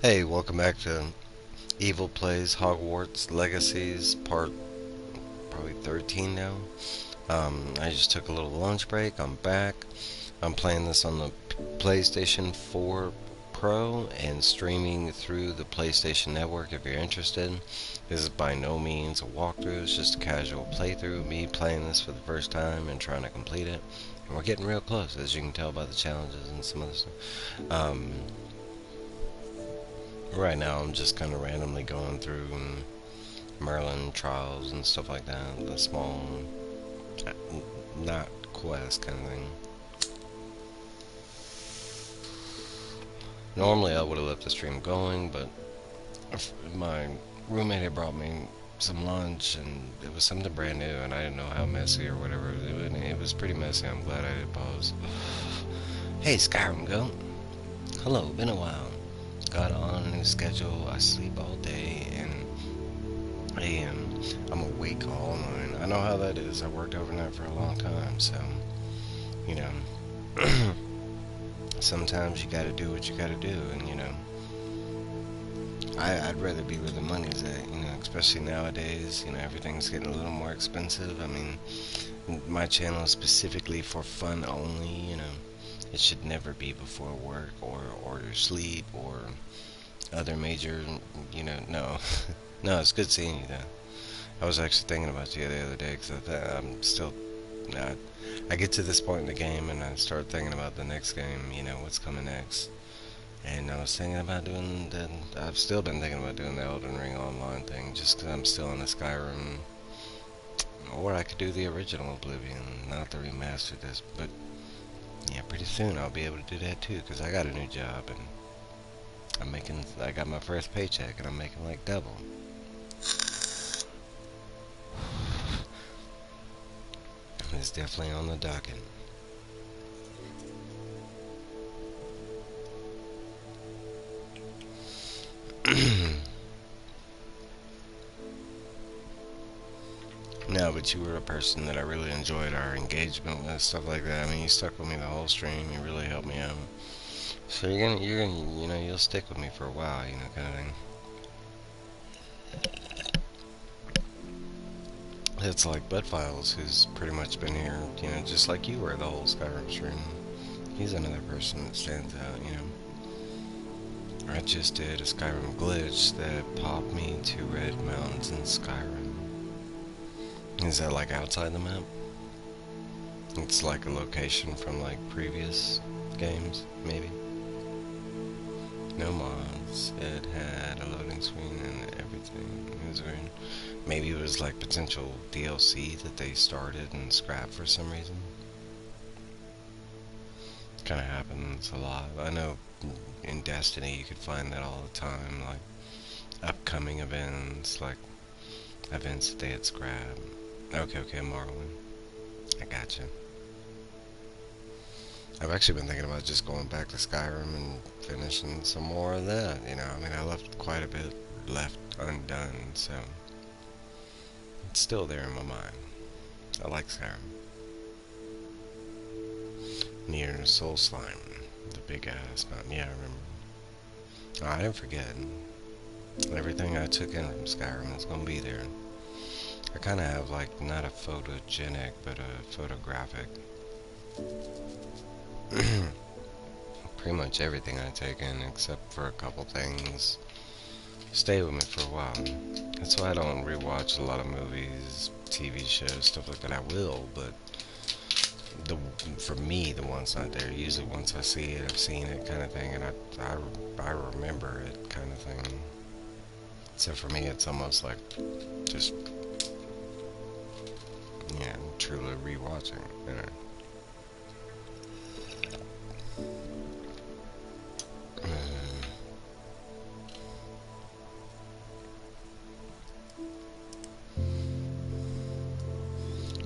Hey, welcome back to Evil Plays Hogwarts Legacies, part probably 13 now. I just took a little lunch break. I'm back. I'm playing this on the PlayStation 4 Pro and streaming through the PlayStation Network if you're interested. This is by no means a walkthrough, it's just a casual playthrough. Me playing this for the first time and trying to complete it. And we're getting real close, as you can tell by the challenges and some other stuff. Right now, I'm just kind of randomly going through Merlin trials and stuff like that. The small, not quest kind of thing. Normally, I would have left the stream going, but my roommate had brought me some lunch, and it was something brand new, and I didn't know how messy or whatever. It was pretty messy. I'm glad I did pause. Hey, Skyrim Goat. Hello, been a while. Got on a new schedule. I sleep all day and I'm awake all night. I know how that is. I worked overnight for a long time, so you know. Sometimes you gotta do what you gotta do, and I'd rather be where the money's at, especially nowadays. Everything's getting a little more expensive. I mean, my channel is specifically for fun only. It should never be before work or sleep or other major, no. No, it's good seeing you though. I was actually thinking about you the other day because I'm still, I get to this point in the game and I start thinking about the next game, what's coming next. And I was thinking about I've still been thinking about doing the Elden Ring online thing just because I'm still in the Skyrim. Or I could do the original Oblivion, not the remastered disc, but yeah, pretty soon I'll be able to do that too, because I got a new job and I got my first paycheck and I'm making like double. It's definitely on the docket. No, but you were a person that I really enjoyed our engagement with, stuff like that. I mean, you stuck with me the whole stream. You really helped me out. So you'll stick with me for a while, kind of thing. It's like Bud Files, who's pretty much been here, just like you were the whole Skyrim stream. He's another person that stands out. I just did a Skyrim glitch that popped me to Red Mountains in Skyrim. Is that like outside the map? It's like a location from like previous games, maybe. No mods. It had a loading screen and everything. It was weird. Maybe it was like potential DLC that they started and scrapped for some reason. Kind of happens a lot. I know in Destiny you could find that all the time, like upcoming events, like events that they had scrapped. Okay, Marlon. I gotcha. I've actually been thinking about just going back to Skyrim and finishing some more of that. I mean, I left quite a bit left undone, so it's still there in my mind. I like Skyrim. Near Soul Slime, the big ass mountain. Yeah, I remember. Oh, I didn't forget. Everything I took in from Skyrim is gonna be there. I kind of have like not a photogenic, but a photographic. Pretty much everything I take in, except for a couple things, stay with me for a while. That's why I don't rewatch a lot of movies, TV shows, stuff like that. I will, but for me, the one's not there. Usually, once I see it, I've seen it, kind of thing, and I remember it, kind of thing. So for me, it's almost like just truly rewatching.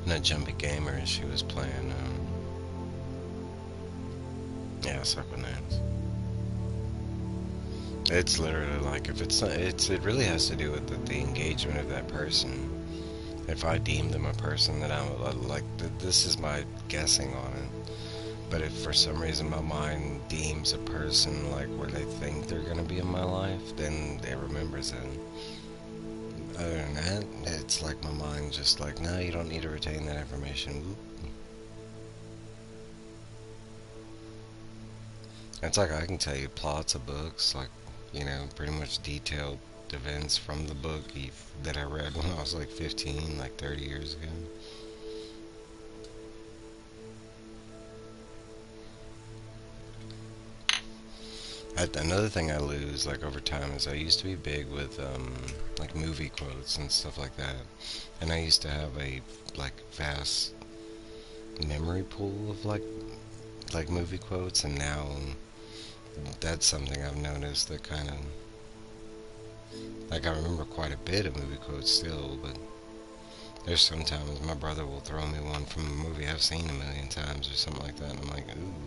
That Jumpy Gamer, she was playing, Suck with Names. It's literally like, if it's not, it really has to do with the engagement of that person. If I deem them a person that I'm, like, this is my guessing on it. But if for some reason my mind deems a person like where they think they're gonna be in my life, then it remembers it. Other than that, it's like my mind just like, no, you don't need to retain that information. Whoop. It's like I can tell you plots of books, like, pretty much detailed events from the book that I read when I was like 15, like 30 years ago. Another thing I lose, like, over time is I used to be big with, like, movie quotes and stuff like that. And I used to have a, like, vast memory pool of, like movie quotes, and now that's something I've noticed that kind of, like, I remember quite a bit of movie quotes still, but there's sometimes my brother will throw me one from a movie I've seen a million times or something like that, and I'm like, ooh.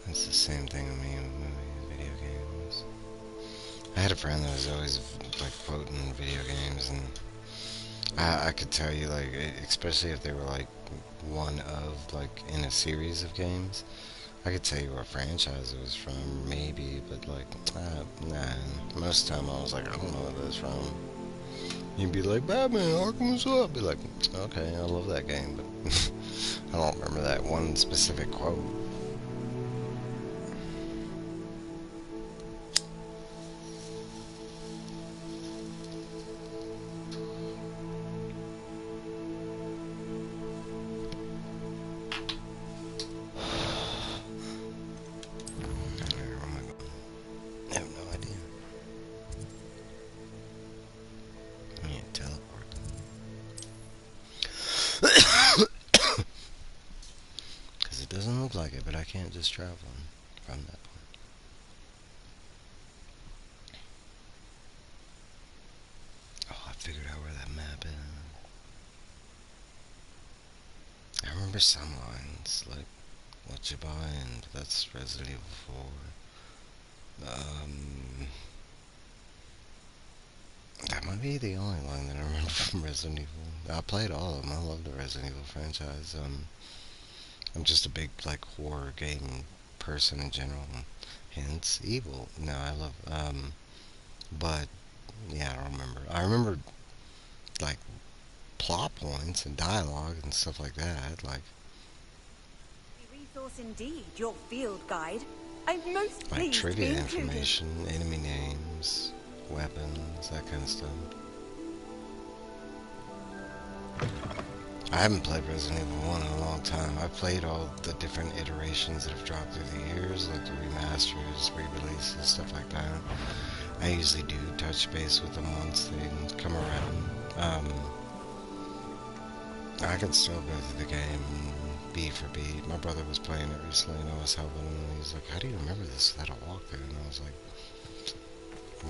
It's the same thing with me with movies, video games. I had a friend that was always like quoting video games, and I could tell you, like, especially if they were like one of, like, in a series of games, I could tell you what franchise it was from, maybe, but like, nah. Most of the time I was like, I don't know what that's from. You'd be like, Batman, Arkham Asylum. I'd be like, okay, I love that game, but I don't remember that one specific quote. Because it doesn't look like it, but I can't just travel from that point. Oh, I figured out where that map is. I remember some lines, like, what you buying? That's Resident Evil 4. That might be the only line that I remember from Resident Evil. I played all of them. I love the Resident Evil franchise. I'm just a big, like, horror game person in general. Hence, evil. No, I love, but, yeah, I don't remember. I remember, like, plot points and dialogue and stuff like that, like... Resource indeed, your field guide. I'm most like pleased trivia to be included. information, enemy names, weapons, that kind of stuff. I haven't played Resident Evil 1 in a long time. I've played all the different iterations that have dropped through the years, like the remasters, re-releases, stuff like that. I usually do touch base with them once they come around. I can still go through the game beat for beat. My brother was playing it recently and I was helping him, and he's like, how do you remember this without a walkthrough? And I was like,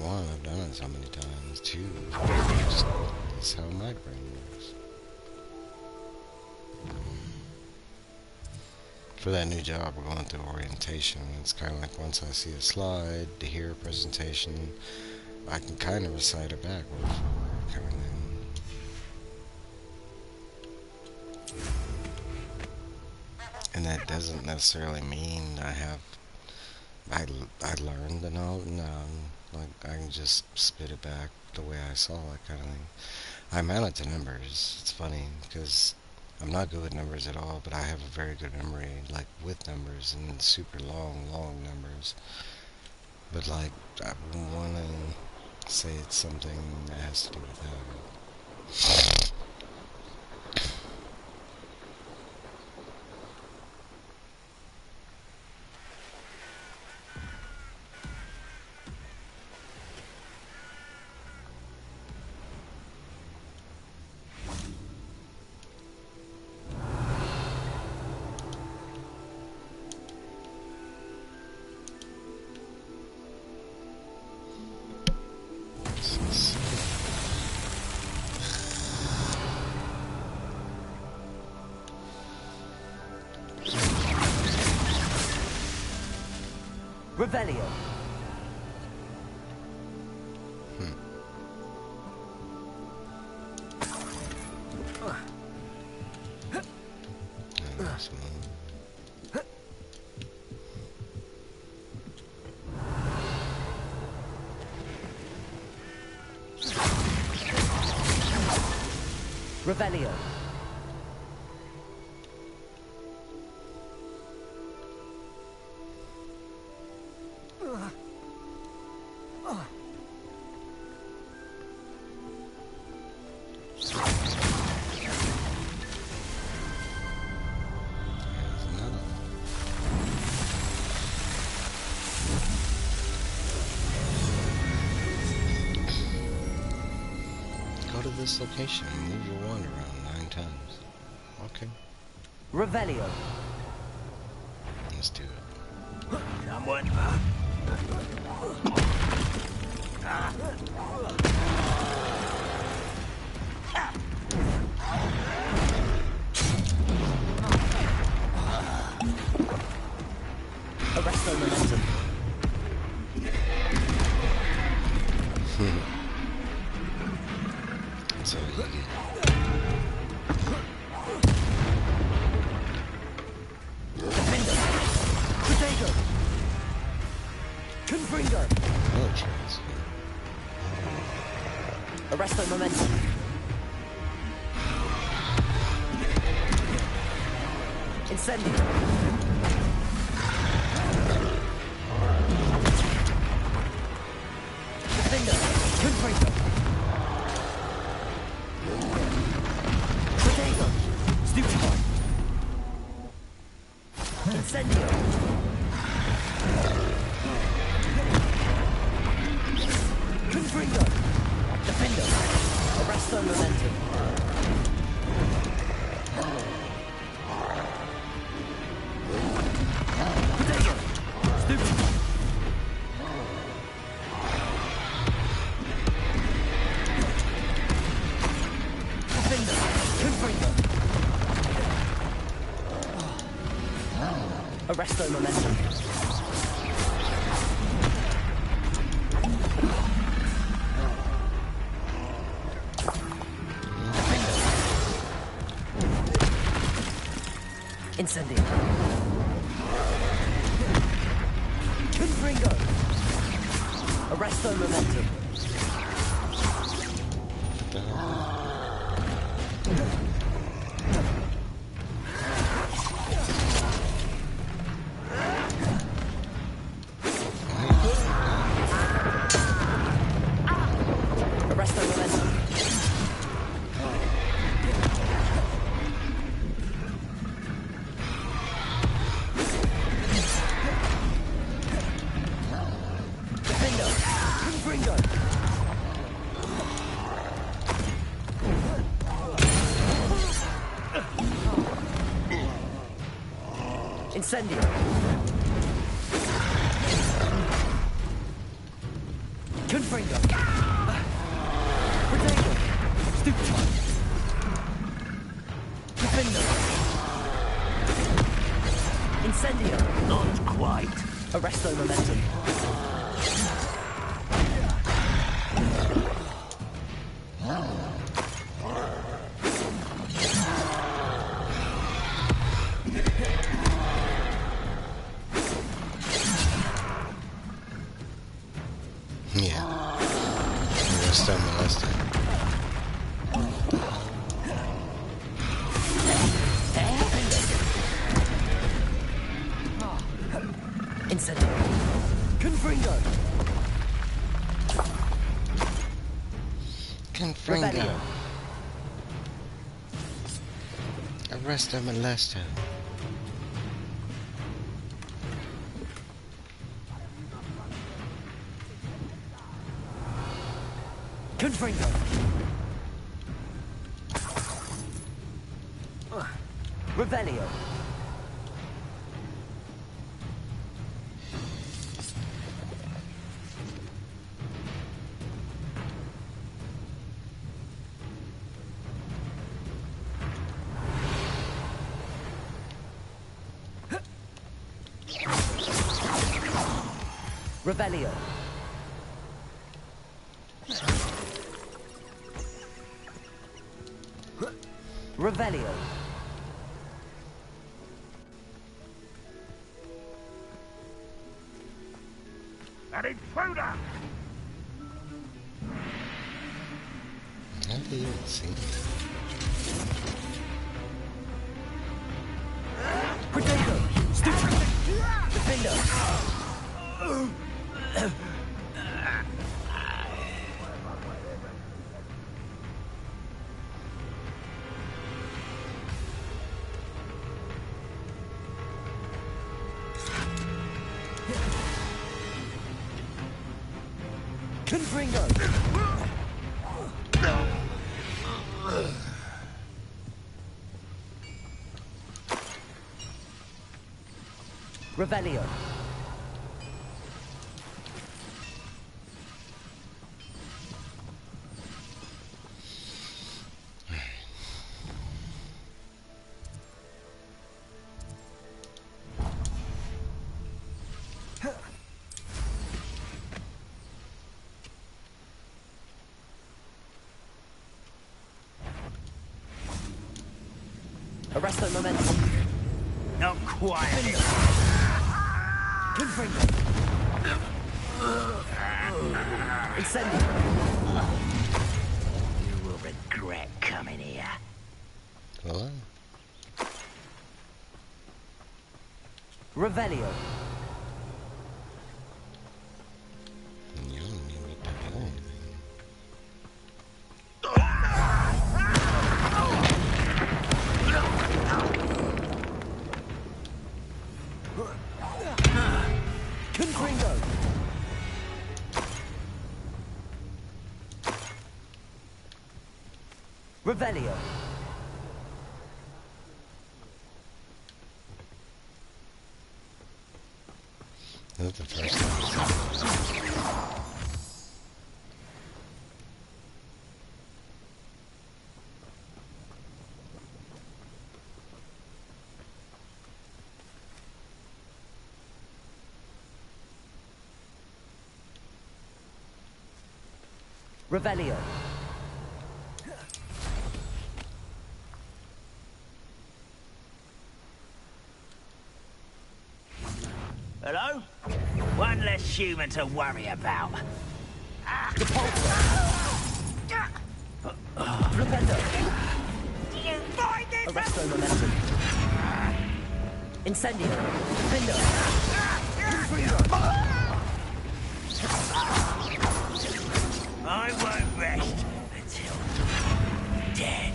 one, I've done it so many times. Two, that's how my brain works. For that new job, we're going through orientation. It's kind of like once I see a slide, to hear a presentation, I can kind of recite it back word for word, kind of thing. And that doesn't necessarily mean I learned the knowledge. No, like, I can just spit it back the way I saw it, kind of thing. I amount it to numbers. It's funny, because I'm not good with numbers at all, but I have a very good memory, like, with numbers, and super long numbers. But, like, I want to say it's something that has to do with that. Revelio. Nice one. Revelio. Go to this location and move your wand around 9 times. Okay, Revelio. let's do it. Someone. Arresto momentum. So easy. Defender. Potato. Confringo. Militaries. Arresto momentum. Incendio. Defender. Confringo. Potato. Stupefy. Incendio. Confringo. Defender. Arresto momentum. Potato. Stupefy. Defender. Confringo. Arresto momentum. Incendio. Confringo. Arresto momentum. What the hell? Arresto momentum. Defender. Confringo. Incendio. Confringo. Potato. Stupefy. Defender. Incendio. Not quite. Arresto momentum. Yeah. Arrest and molested. Incendio. Confringo. Confringo. Revelio. Arrest and molested. Confringo. Revelio. Revelio. Revelio. An intruder! Have they even seen it? Potato. Stupid. Defender. Confringo. Revelio. Arresto momentum. Not quite. Confringo. Incendio. You will regret coming here. What? Revelio. You don't need me to do anything. Confringo. Revelio. That's the first time. Revelio. Hello? One less human to worry about. Flipendo. Do you find this? Arresto momentum. Incendio. Pindo. I won't rest until dead.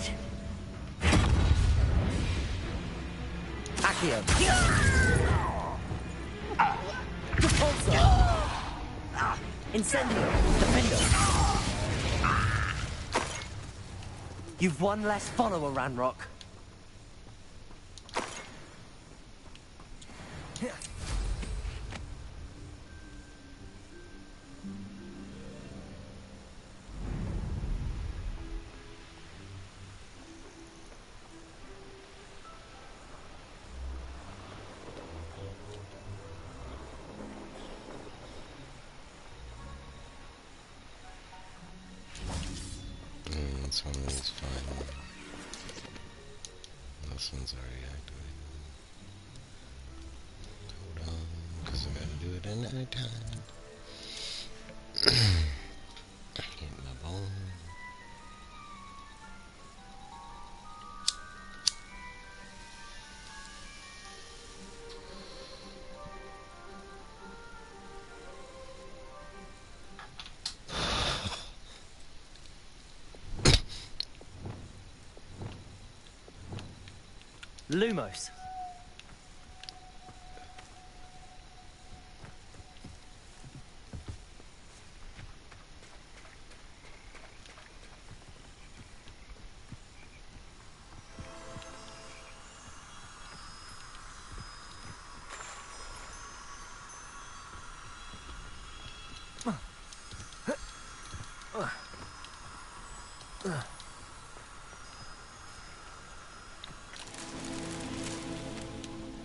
Accio. Repulsor. Incendio. Defendo. You've one less follower, Ranrock. This one is fine. This one's already activated. Hold on, because I gotta do it in night time. Hit my bone. Lumos.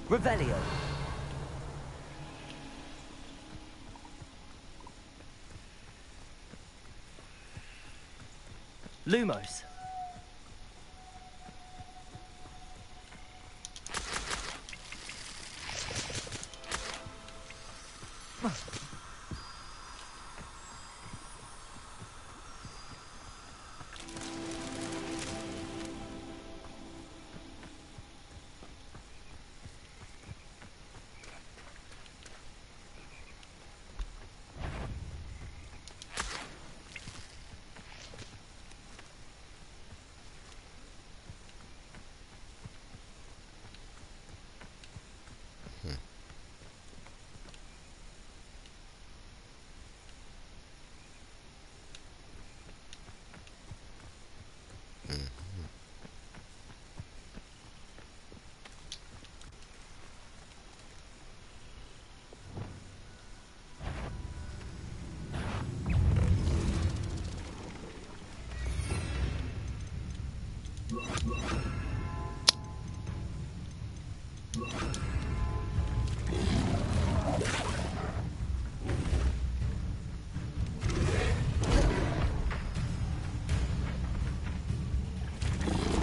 Revelio. Lumos.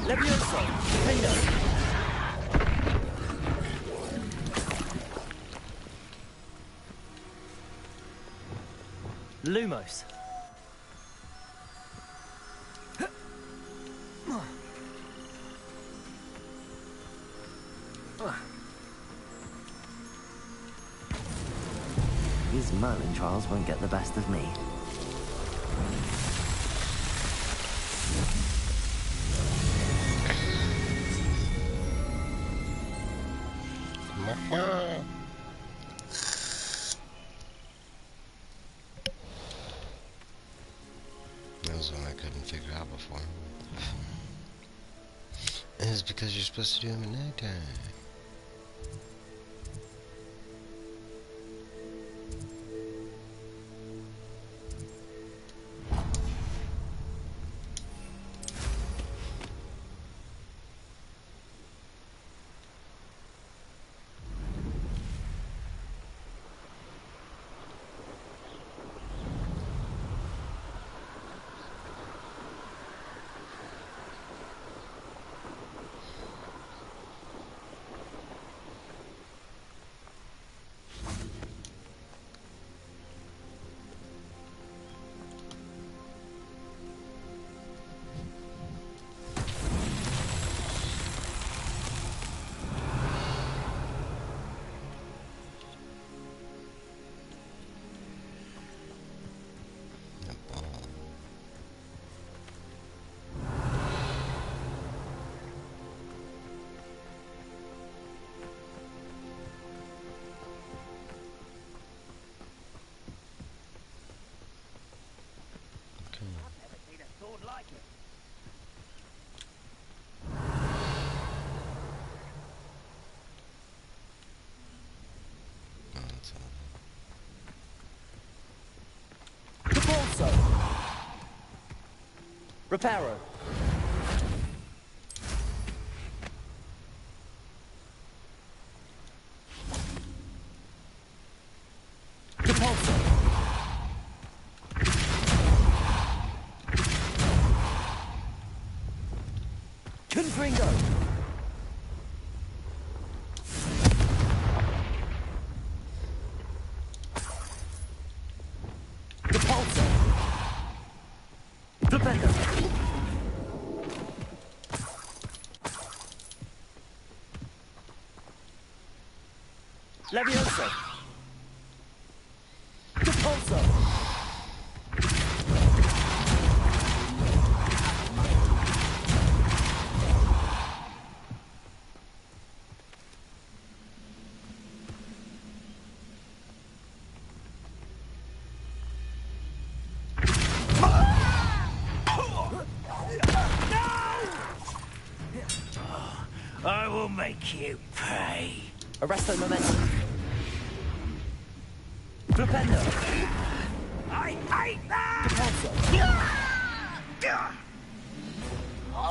Levioso. Window. Lumos. These Merlin trials won't get the best of me. That was one I couldn't figure out before. And it's because you're supposed to do them at nighttime. Reparo. Repulsor. Confringo. Repulsor. Defender. Levioso. Repulsor. I will make you pay. Arresto momentum. Flipendo. I hate that! Repulsor.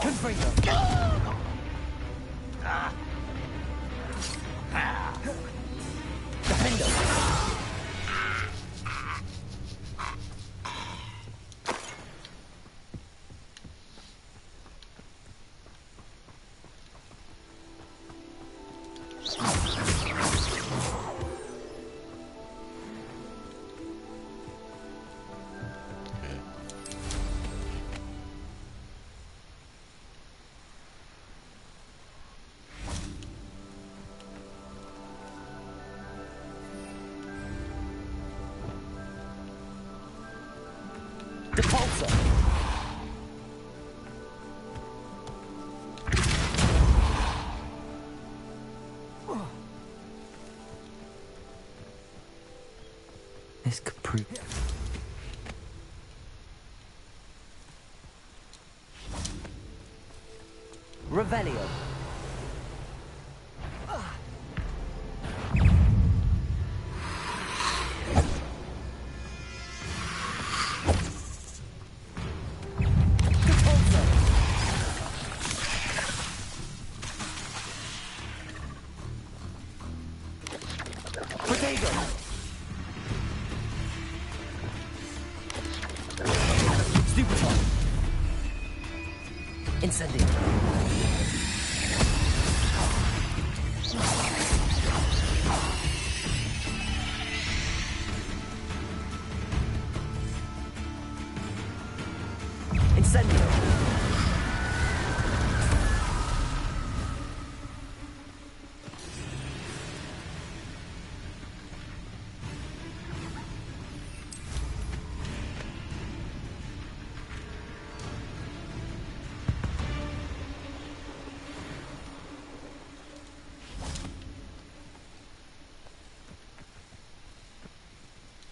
Confringo. Defendo. Depulsor. This could prove... Revelio. Incendio. Incendio.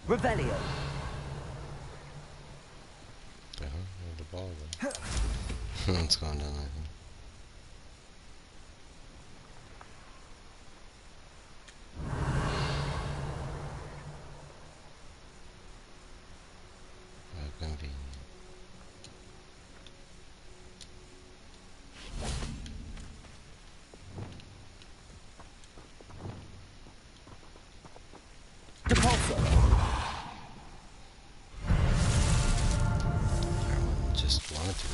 Revelio. The ball then. What's going down there? Convenient. Depulsor. Just wanted to go.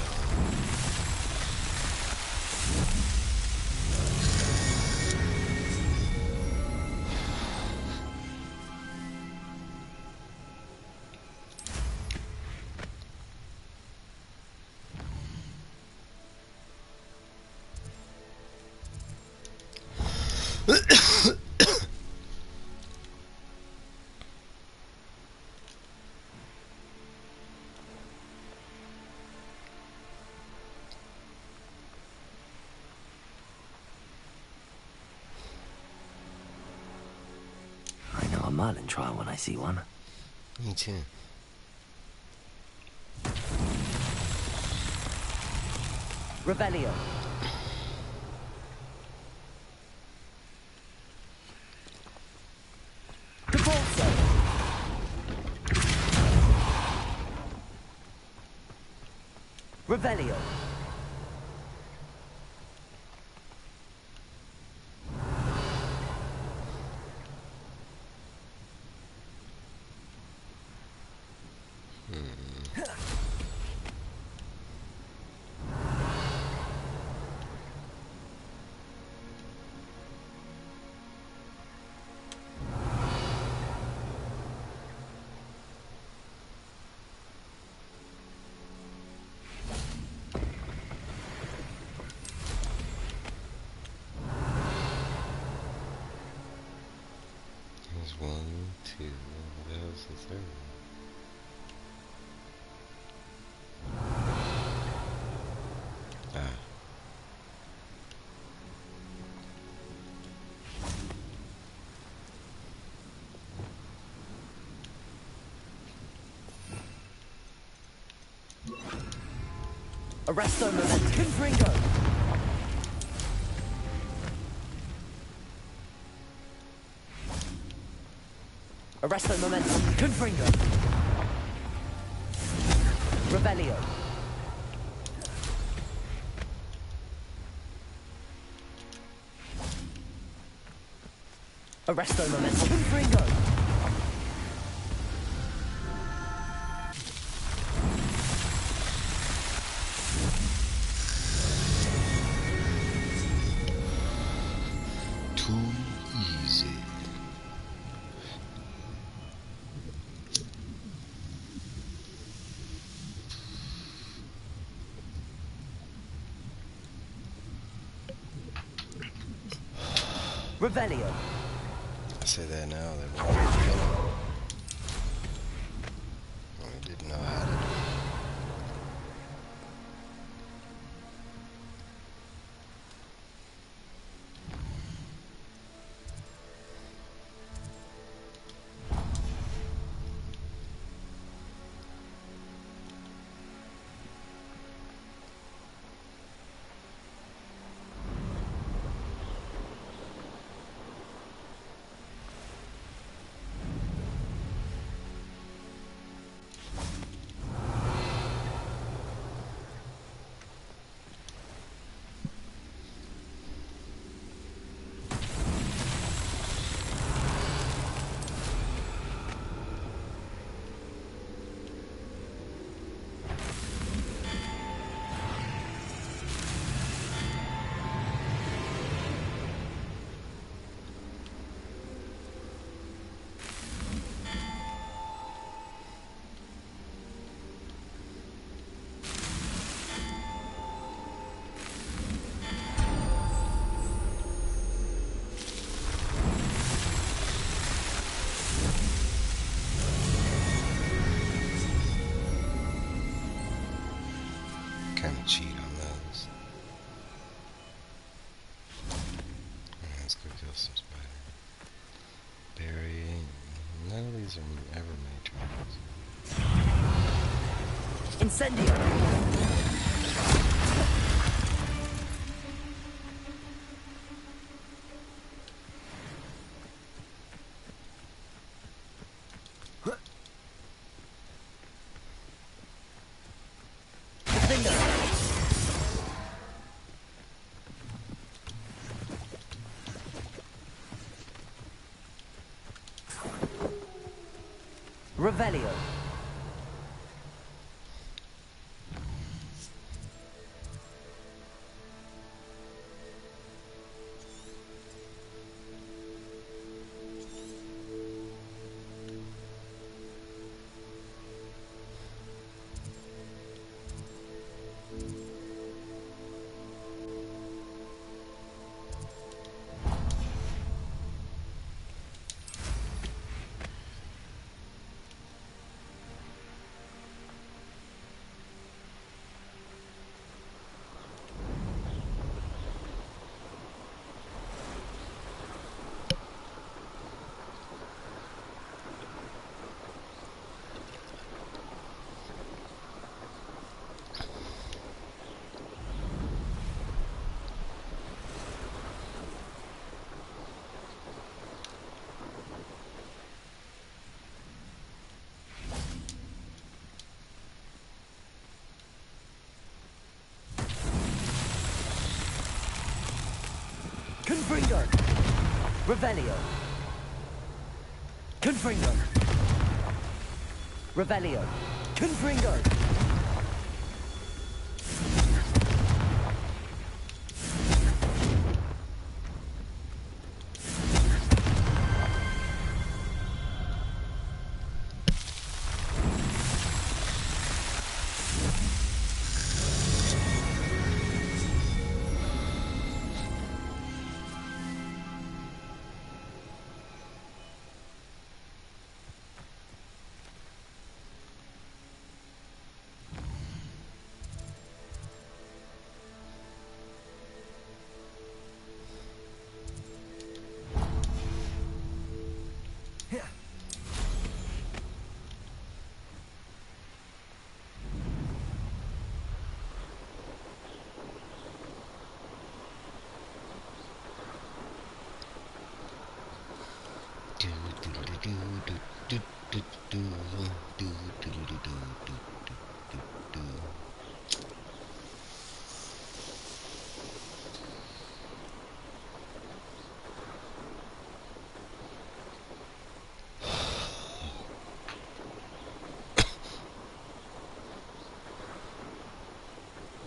I know a Merlin trial when I see one. Me too. Revelio. Depulsor. Revelio. There's 1, 2, what the hell's the third one? Arresto Momentum. Confringo. Arresto Momentum. Confringo. Revelio. Arresto Momentum. Confringo. Too easy. Revelio. I say that now, they won't be feeling. I didn't know how to do it. Incendio. Revelio. Confringo. Revelio. Confringo. Revelio. Confringo.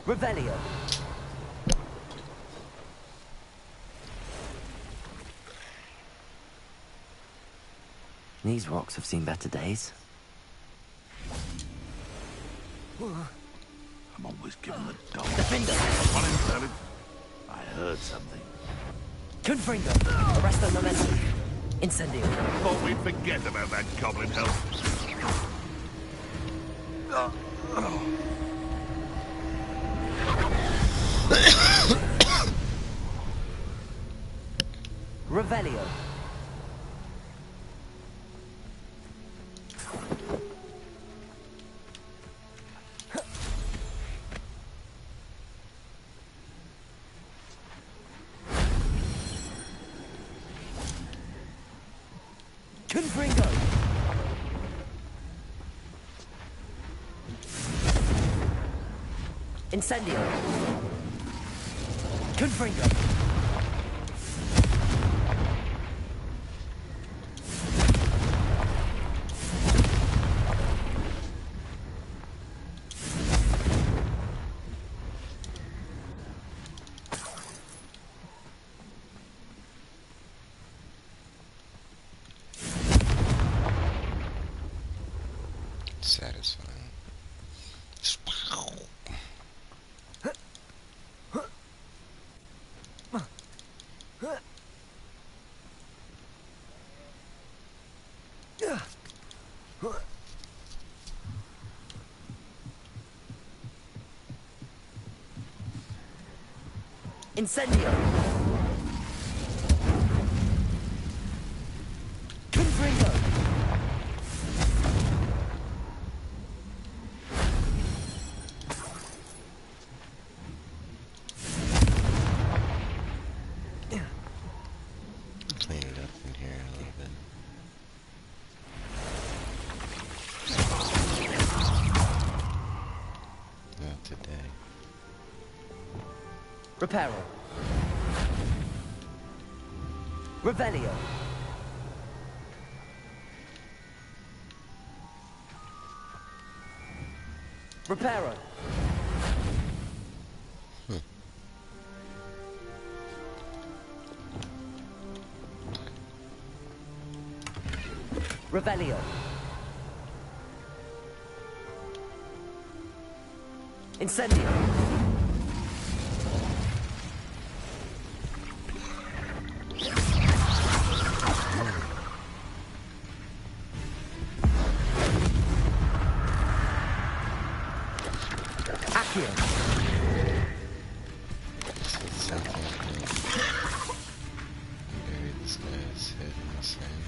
Revelio. These rocks have seen better days. I'm always giving the dog. Defender. One inserted. I heard something. Confringo. Arresto momentum. Incendio. Thought we'd forget about that goblin help. Revelio. Confringo. Incendio. Confringo. Satisfying. Incendio. Confringo. Reparo. Revelio. Reparo. Revelio. Incendio. Accio. Bury this guy's head in the sand.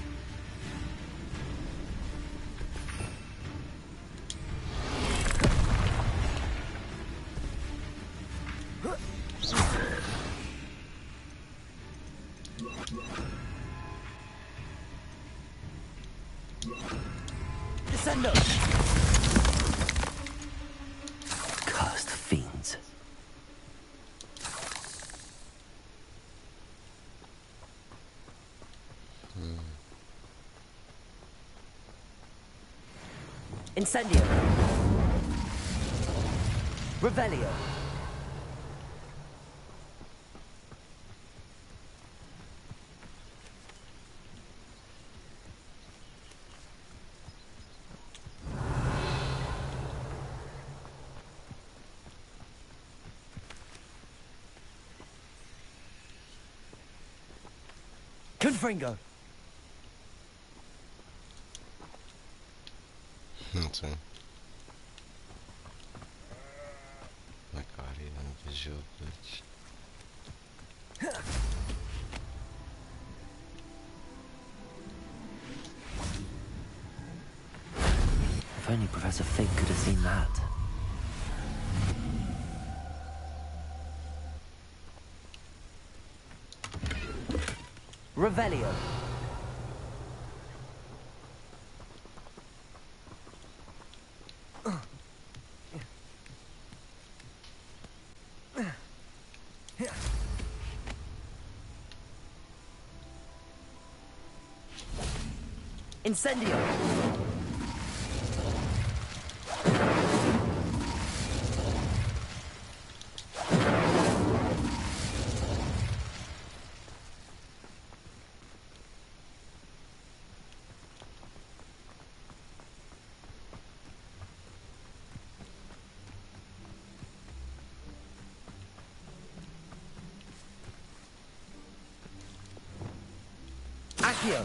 Descendo. Cursed fiends. Incendio. Revelio. Confringo. That's right. Like audio and visual glitch. If only Professor Fig could have seen that. Revelio. Incendio. Accio.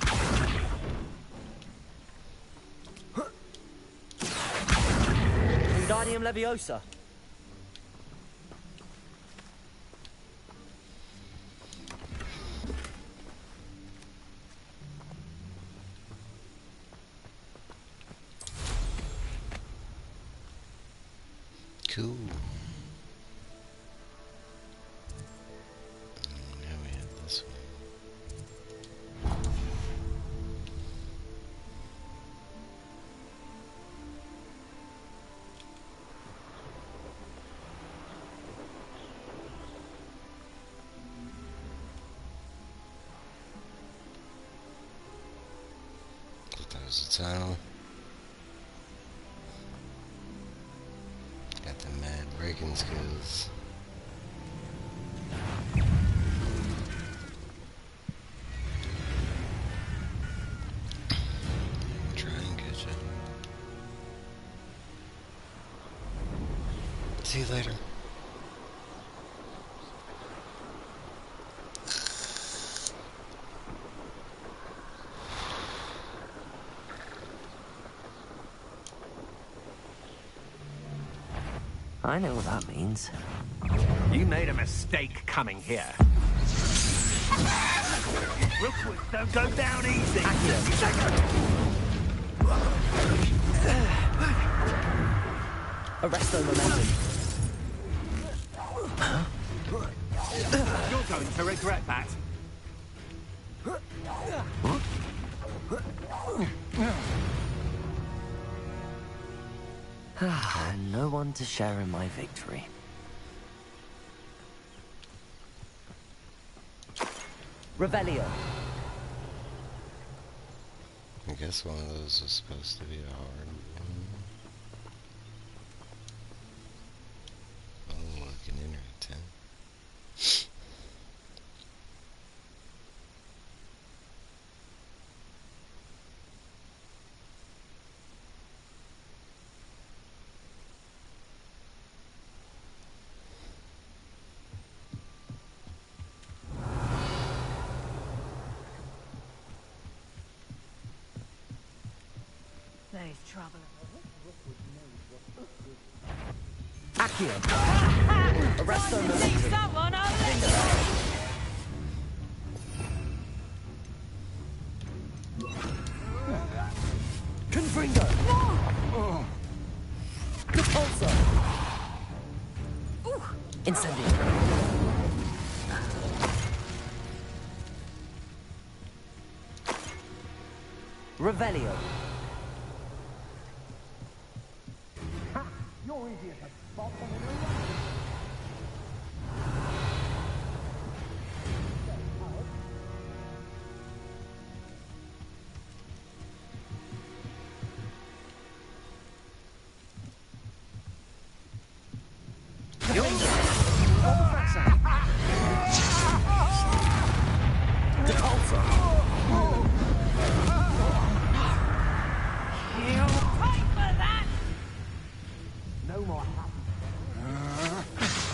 Wingardium Leviosa. Cool. Now we have this one. That was the tunnel. Got the mad breaking skills. Try and catch it. See you later. I know what that means. You made a mistake coming here. Rookwoods don't go down easy. Arresto momentum. You're going to regret that. No one to share in my victory. Revelio. I guess one of those was supposed to be a hard one. Oh, I can enter a 10. There's trouble. Accio. Arresto military. Someone on the Confringo. Repulsor. Incendio. Revelio.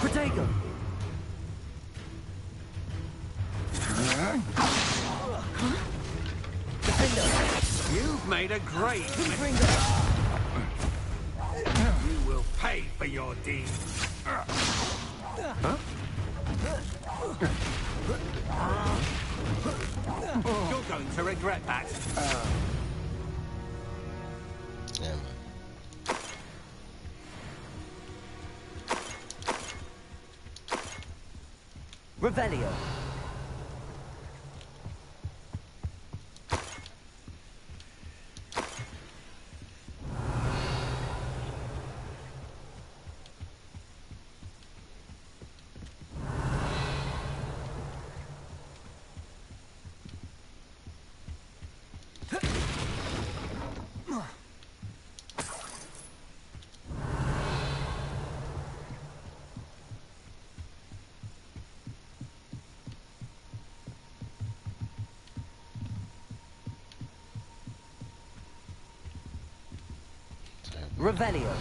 Protego. Defender. You've made a great Confringo. You will pay for your deeds. You're going to regret that. Yeah, man. Revelio. Revelio.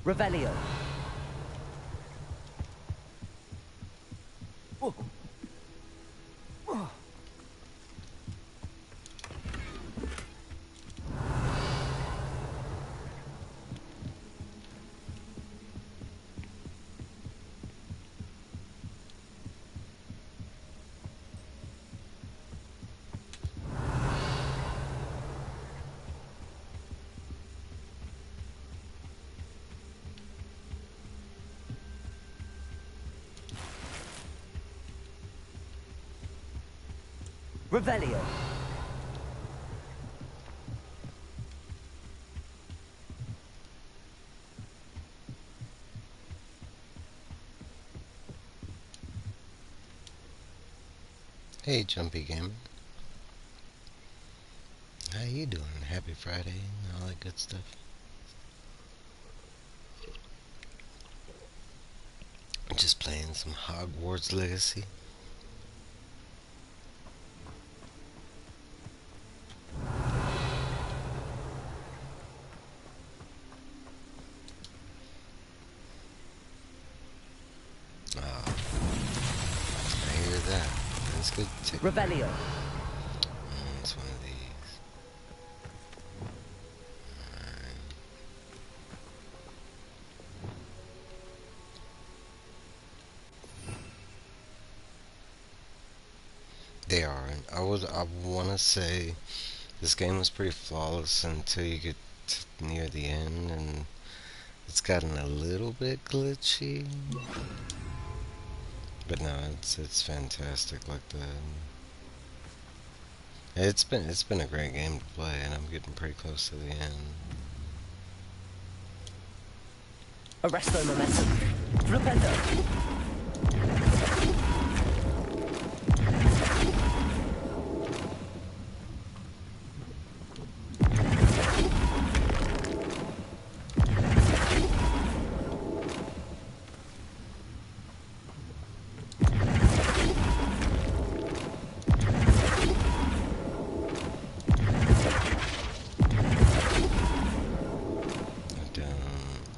Revelio. Revelio. Hey, Jumpy Gamer. How you doing? Happy Friday and all that good stuff. Just playing some Hogwarts Legacy. I hear that. That's good. Revelio. It's one of these. Alright. They are. I want to say this game was pretty flawless until you get near the end, and it's gotten a little bit glitchy. But no, it's fantastic. Like it's been a great game to play, and I'm getting pretty close to the end. Arresto momentum. Flipendo. I don't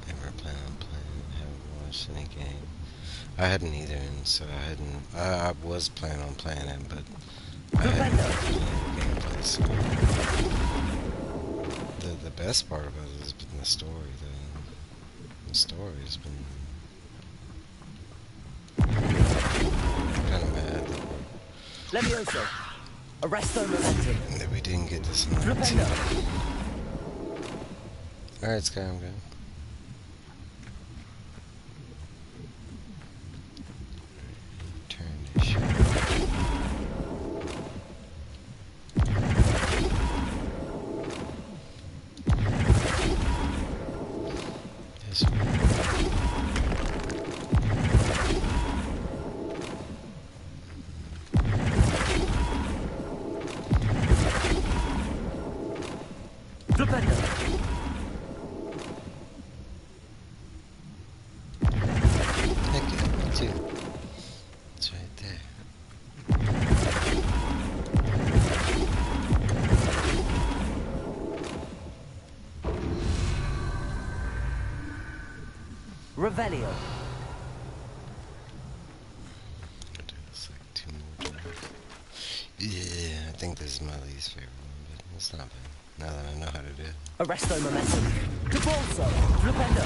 ever plan on playing, haven't watched any game. I hadn't either, and so I hadn't. I was planning on playing it, but I hadn't played the gameplay. So the best part about it has been the story. The story has been kind of mad Levioso. Arresto momentum. that we didn't get this on the Flipendo. Alright, Sky, I'm good. Turn this shit. This way. Flipendo. Heck yeah, me too. It's right there. Revelio. I'll do this like 2 more times. Yeah, I think this is my least favorite one, but it's not bad. Now that I know how to do it. Arresto momentum. Cabalso. Flipendo.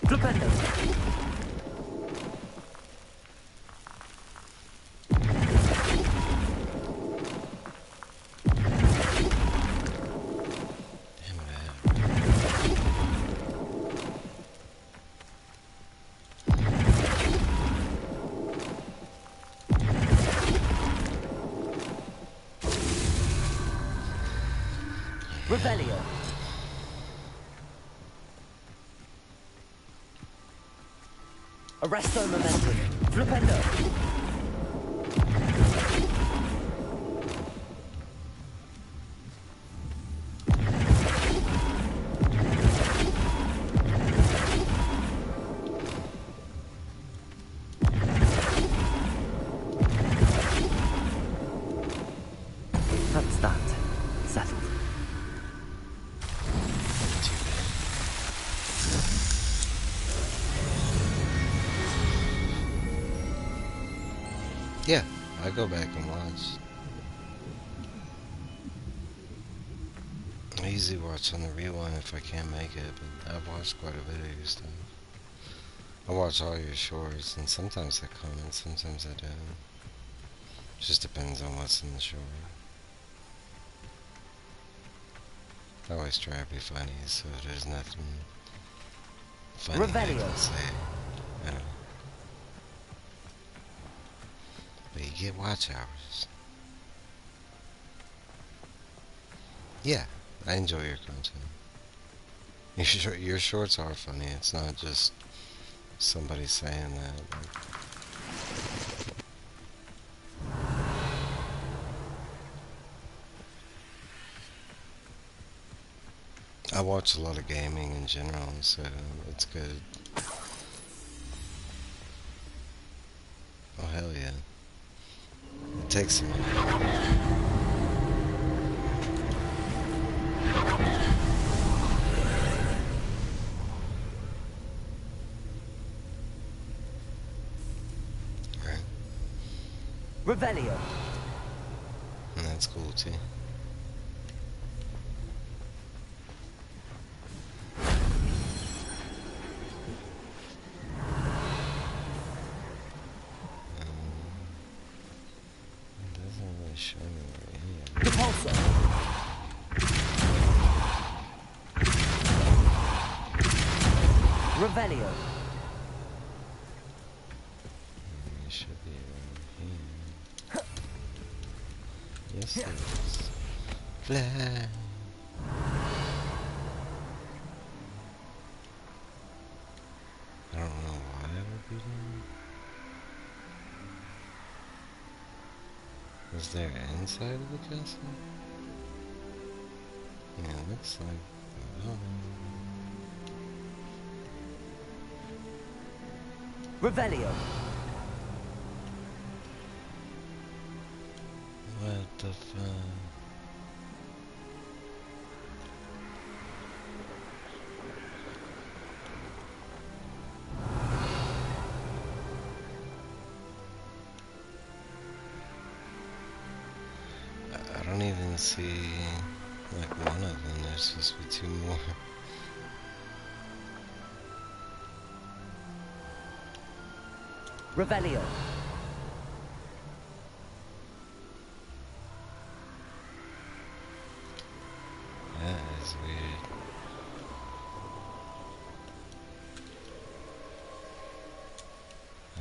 Flipendo. Damn it. Revelio. Arresto momentum. Flipendo. That's that. Settled. Too bad. Yeah, I go back and watch. I usually watch on the rewind if I can't make it, but I've watched quite a bit of your stuff. I watch all your shorts, and sometimes I comment, sometimes I don't. Just depends on what's in the short. I always try to be funny, so there's nothing funny I Revelio. can say. I don't know. But you get watch hours. Yeah, I enjoy your content. Your shorts are funny. It's not just somebody saying that. I watch a lot of gaming in general, so it's good. Oh hell yeah. takes a minute. Right. Revelio. And that's cool too. It doesn't really show me where any of them. Repulsor. Revelio. It should be around here. Yes, it is. Fly. I don't know why I would be doing it. Is there inside of the castle? Yeah, it looks like. I don't know. Revelio. What the fuck? I don't even see like one of them. There's supposed to be two more. Revelio. That is weird.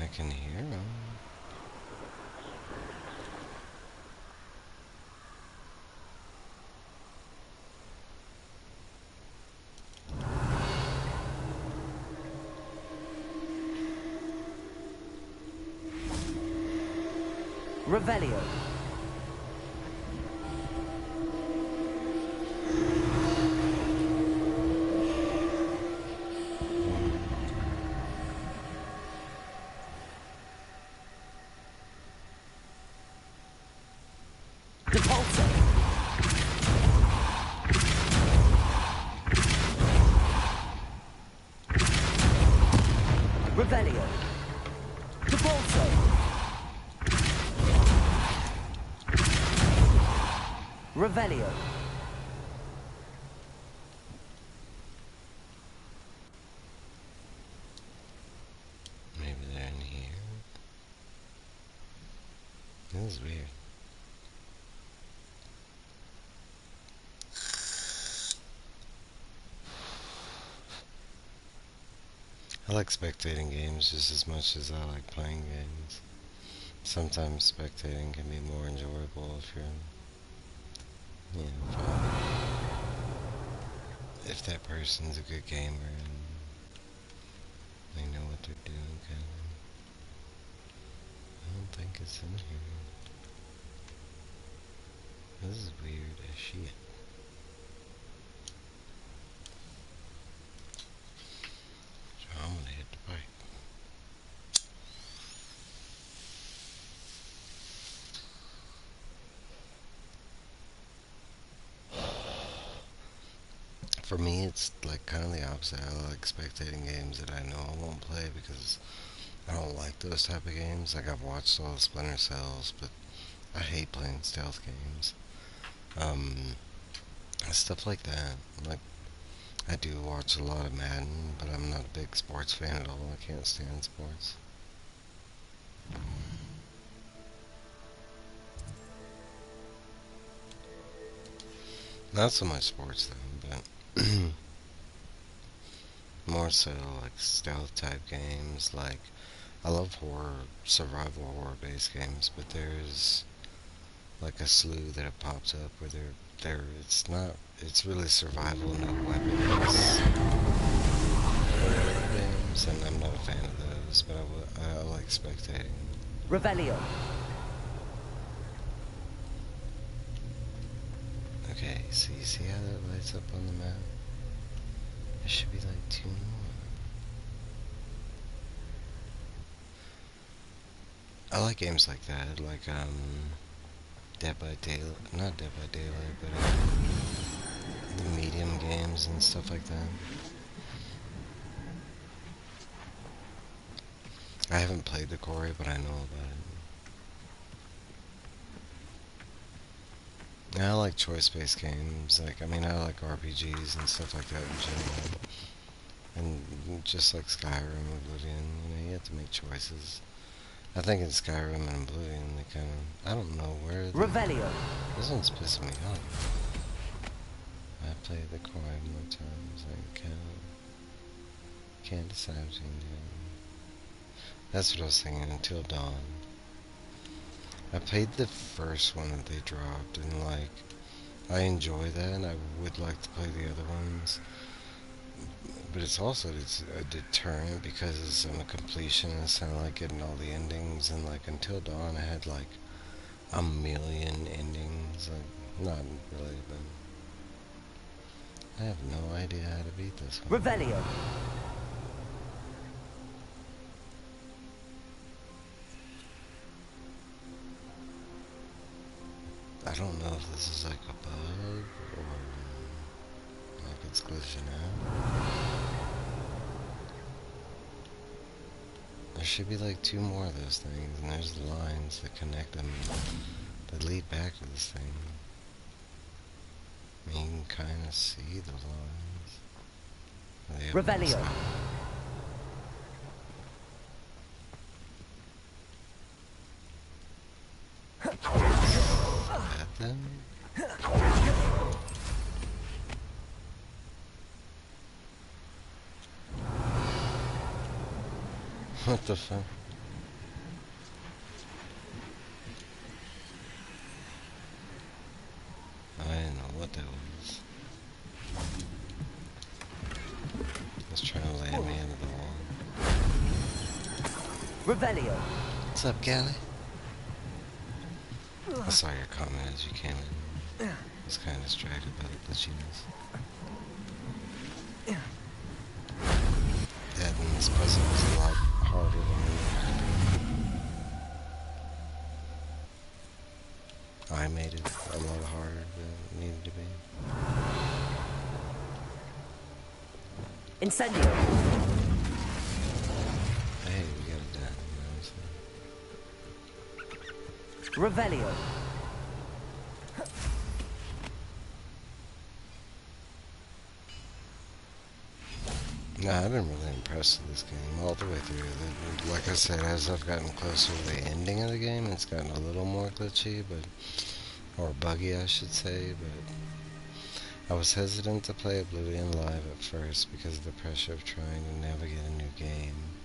I can hear them. Revelio. Repulsor. Revelio. Repulsor. Revelio. Maybe they're in here. This is weird. I like spectating games just as much as I like playing games. Sometimes spectating can be more enjoyable if you're, you know, if that person's a good gamer and they know what they're doing, kind of. I don't think it's in here. This is weird as shit. So I'm gonna hit the pipe. For me, it's like kind of the opposite. I like spectating games that I know I won't play because I don't like those type of games. Like, I've watched all the Splinter Cells, but I hate playing stealth games. Stuff like that. Like, I do watch a lot of Madden, but I'm not a big sports fan at all. I can't stand sports. Not so much sports though, but more so like stealth type games. Like, I love horror, survival horror based games, but there's like a slew that have popped up where it's really survival, no weapons horror games, and I'm not a fan of those, but I like spectating. Revelio. Okay, so you see how that lights up on the map? There should be like two more. I like games like that, like Dead by Daylight, not Dead by Daylight, but the medium games and stuff like that. I haven't played the Quarry, but I know about it. And I like choice-based games, like, I mean, I like RPGs and stuff like that in general. And just like Skyrim, Oblivion, you know, you have to make choices. I think in Skyrim and Oblivion, they kind of, I don't know where the... Revelio. This one's pissing me off. I played the Quarry more times than can't decide between them. That's what I was thinking, Until Dawn. I played the first one that they dropped, and like, I enjoy that, and I would like to play the other ones. But it's also a deterrent because I'm a completionist and I like getting all the endings. And like Until Dawn, I had like a million endings. Like, not really, but I have no idea how to beat this one. Revelio. I don't know if this is like a bug or like it's glitching out. There should be like 2 more of those things, and there's the lines that connect them, that lead back to this thing. I mean, you can kind of see the lines. Revelio. That then? What the fuck? I didn't know what that was. Let's try to land me into the wall. Revelio. What's up, Callie? I saw your comment as you came in. I was kind of distracted by the glitchiness. That and this puzzle was a lot harder than I made it a lot harder than it needed to be. Incendio. Hey, we got it done. You know what I'm saying? Revelio. Nah, I've been really impressed with this game all the way through. Like I said, as I've gotten closer to the ending of the game, it's gotten a little more glitchy, or buggy, I should say. But I was hesitant to play Oblivion live at first because of the pressure of trying to navigate a new game.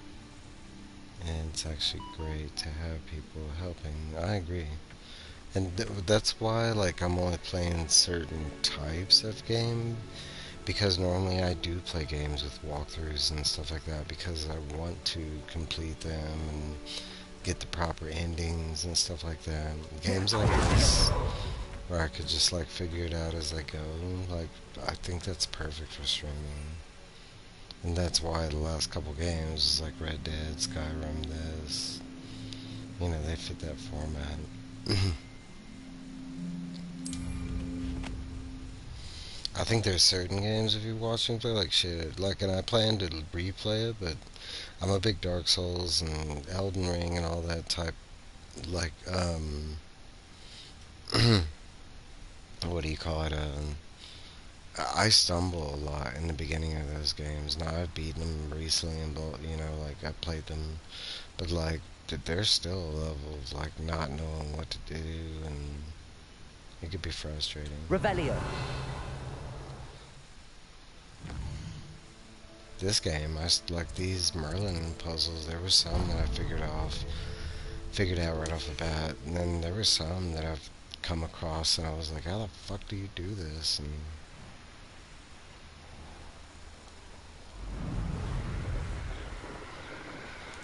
And it's actually great to have people helping. I agree. And that's why, like, I'm only playing certain types of game. Because normally I do play games with walkthroughs and stuff like that because I want to complete them and get the proper endings and stuff like that. Games like this, where I could just like figure it out as I go, like, I think that's perfect for streaming. And that's why the last couple games, like Red Dead, Skyrim, this, you know, they fit that format. I think there's certain games if you watch me play, like shit, like, and I plan to replay it, but I'm a big Dark Souls and Elden Ring and all that type, like, what do you call it, I stumble a lot in the beginning of those games. Now I've beaten them recently and, you know, like, I played them, but like, there's still a level of like not knowing what to do, and it could be frustrating. Revelio. This game, like these Merlin puzzles, there were some that I figured out right off the bat, and then there were some that I've come across and I was like, how the fuck do you do this?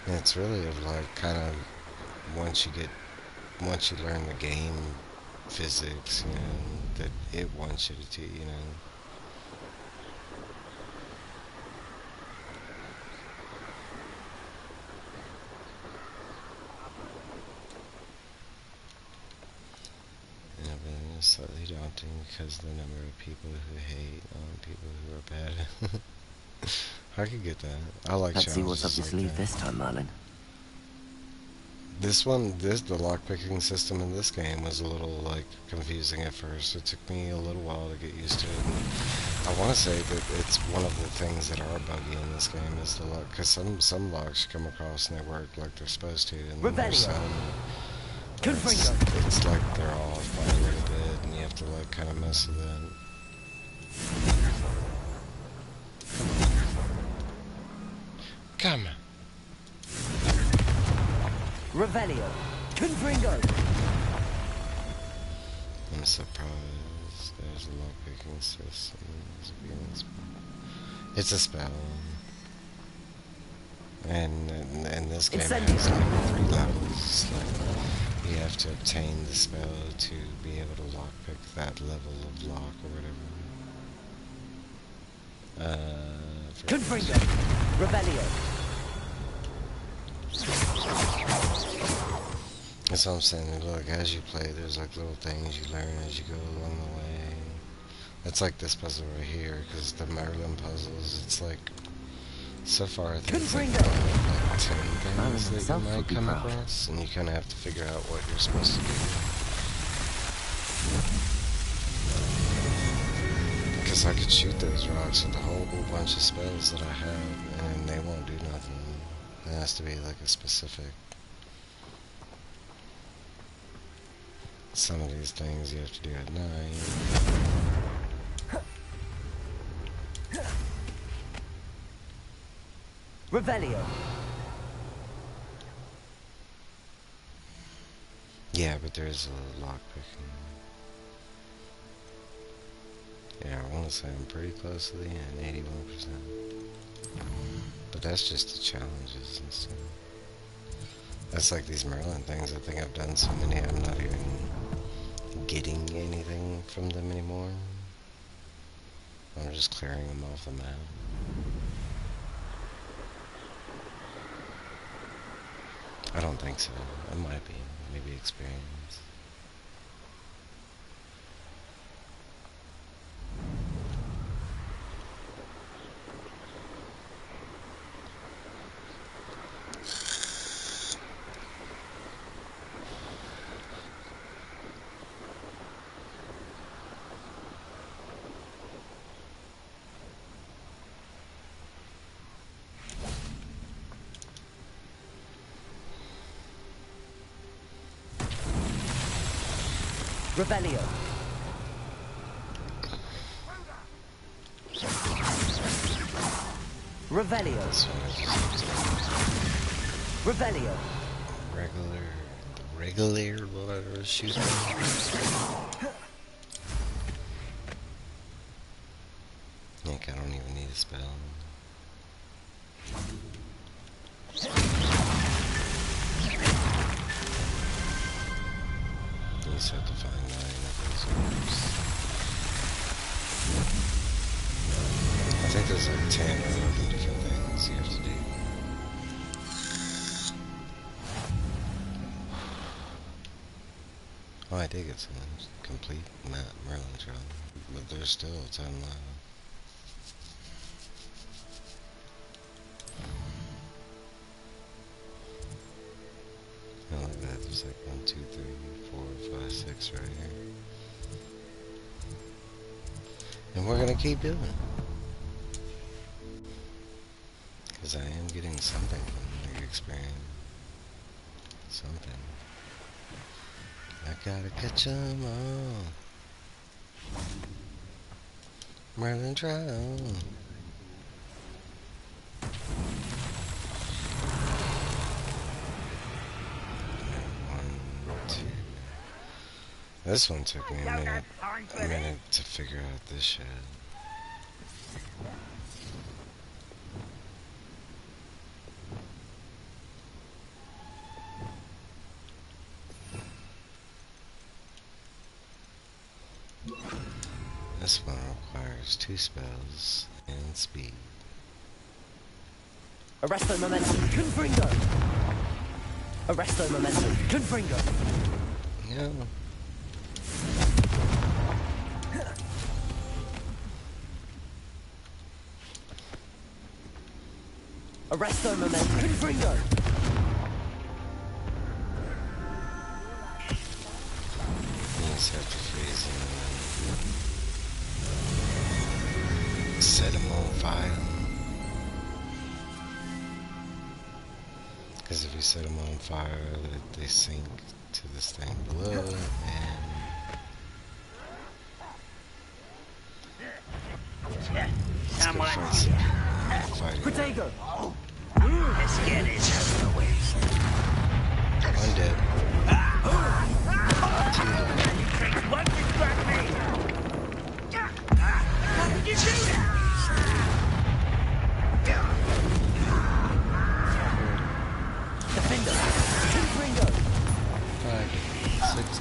And it's really of like kind of once you learn the game physics, you know, that it wants you to, you know. counting because the number of people who hate on people who are bad. I could get that. I like Let's see what's up challenges your like sleeve that. this time, Merlin. The lockpicking system in this game was a little, like, confusing at first. It took me a little while to get used to it. And I want to say that it's one of the things that are buggy in this game is the lock, because some locks come across and they work like they're supposed to, and then there's some it's like they're off by a little bit, and you have to, like, kind of mess with that. Come on. Revelio. Confringo. I'm surprised there's a lockpicking system. It's a spell. And this game has like 3 levels. Like, you have to obtain the spell to be able to lockpick that level of lock or whatever. Confringo. Revelio. That's what I'm saying. Look, as you play, there's like little things you learn as you go along the way. It's like this puzzle right here, because the Merlin puzzles, it's like, so far I think it's like 10 things that you might come across, and you kind of have to figure out what you're supposed to do. Because I could shoot those rocks with a whole bunch of spells that I have, and they won't do nothing. It has to be like a specific. Some of these things you have to do at night. Revelio. Yeah, but there's a lockpicking. Yeah, I want to say I'm pretty close to the end, 81%. But that's just the challenges and stuff. That's like these Merlin things. I think I've done so many, I'm not even getting anything from them anymore. I'm just clearing them off the map. I don't think so. It might be. Maybe experience. Revelio. Revelio. Revelio. Regular whatever shooting. Nick, I don't even need a spell. You just have to find 9 of those orbs. I think there's like 10 or 11 different things you have to do. Oh, I did get some complete Merlin trial, but there's still 10 left. Oh, look at that, there's like 1, 2, 3, 4, 5, 6 right here. And we're gonna keep doing it. Because I am getting something from the experience. Something. I gotta catch 'em all. Merlin trial. 1, 2. This one took me a minute to figure out this shit. This one requires 2 spells and speed. Arresto momentum. Confringo. Arresto momentum. Confringo. No. Arresto momentum. Confringo. You just have to freeze him and then set him on fire. Because if you set them on fire, they sink to this thing below, and let's go fight some fighting. Protego. Let's get it over with. One dead. Two dead. What did you grab me? How did you do that? Defender. Confringo. 5, 6.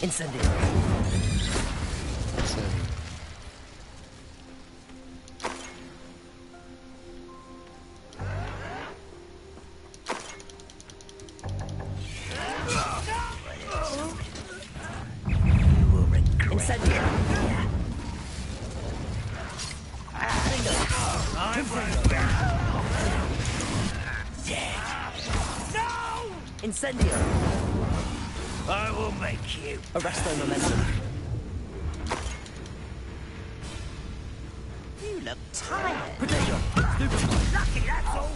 Incendio. 7. Incendio. Incendio. I will make you. Arresto momentum. You look tired. Protego. Lucky, that's all.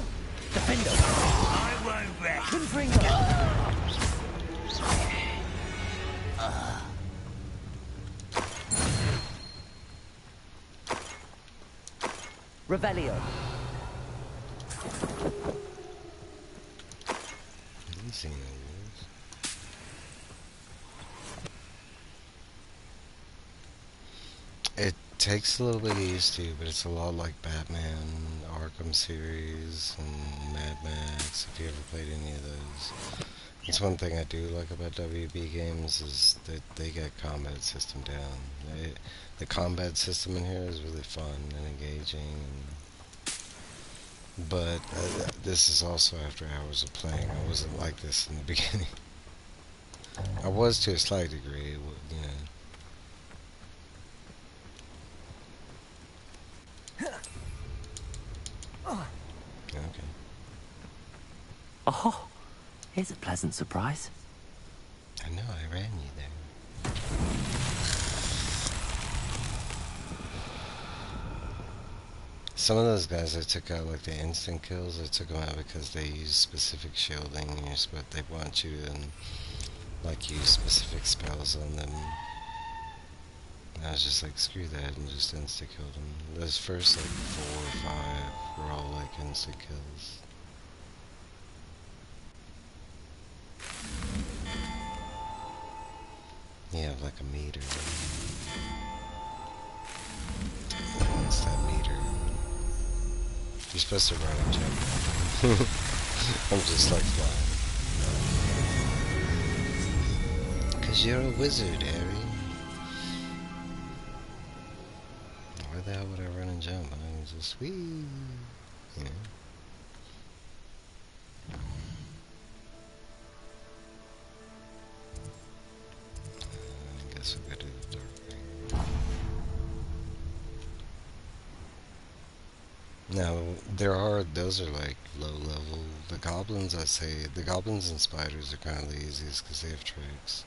Defender. I won't rest. Confringo. Revelio. Easy numbers. It takes a little bit of used to, but it's a lot like Batman, Arkham series, and Mad Max, if you ever played any of those. That's one thing I do like about WB games, is that they get combat system down. The combat system in here is really fun and engaging, but this is also after hours of playing. I wasn't like this in the beginning. I was to a slight degree, you know. Okay. Oh, here's a pleasant surprise. I know, I ran you there. Some of those guys I took out, like the instant kills, I took them out because they use specific shielding, but they want you to like use specific spells on them. And I was just like, screw that, and just insta killed them. Those first like 4 or 5 were all like insta kills. You have like a meter. What's that meter? You're supposed to run and jump. I'm just like flying. Cause you're a wizard, Harry. Why the hell would I run and jump? I was just whee, you know. I guess we'll go to the dark thing. Now, those are like low level. The goblins, I say, the goblins and spiders are kind of the easiest because they have tricks.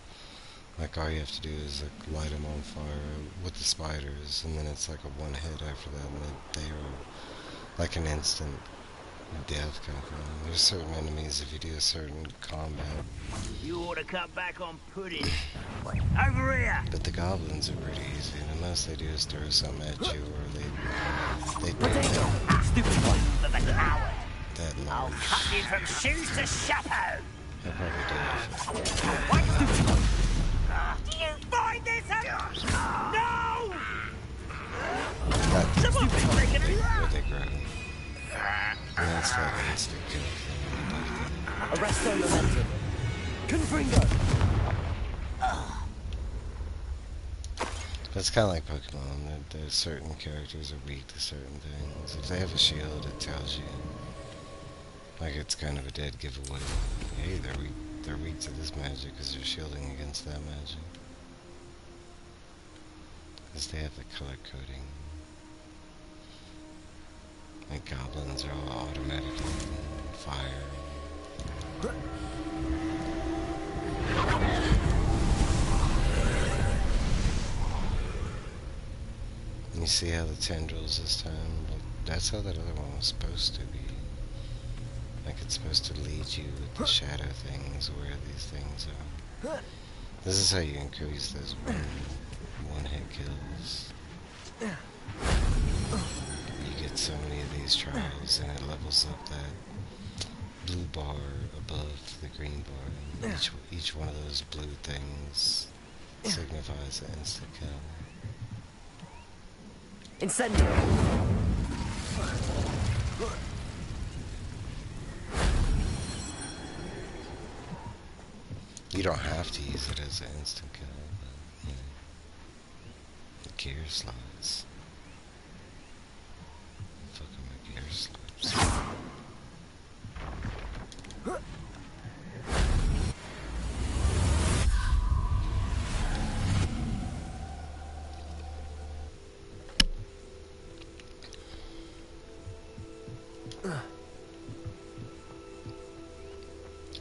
Like, all you have to do is like light them on fire with the spiders, and then it's like a one hit after that, and they are like an instant death kind of thing. There's certain enemies, if you do a certain combat. You ought to cut back on pudding. Over here. But the goblins are pretty easy. The most they do is throw something at you, or they Protego. Stupid one. For the coward. that I'll large. cut you from shoes to chapeau. They'll probably do it. Do you find this out? No! Not Someone's breaking it. where they grow. And that's that instant kill thing. Arresto momentum. Confringo. But it's kind of like Pokemon. There's certain characters are weak to certain things. If they have a shield, it tells you. Like, it's kind of a dead giveaway. Hey, they're weak to this magic because they're shielding against that magic. Because they have the color coding. Like goblins are all automatically on fire. You see how the tendrils this time, like, that's how that other one was supposed to be. Like it's supposed to lead you with the shadow things where these things are. This is how you increase those one hit kills. You get so many of these trials and it levels up that blue bar above the green bar. And each one of those blue things signifies an instant kill. Incendio! You don't have to use it as an instant kill, but, you know, the gear slots. Fucking my gear slots.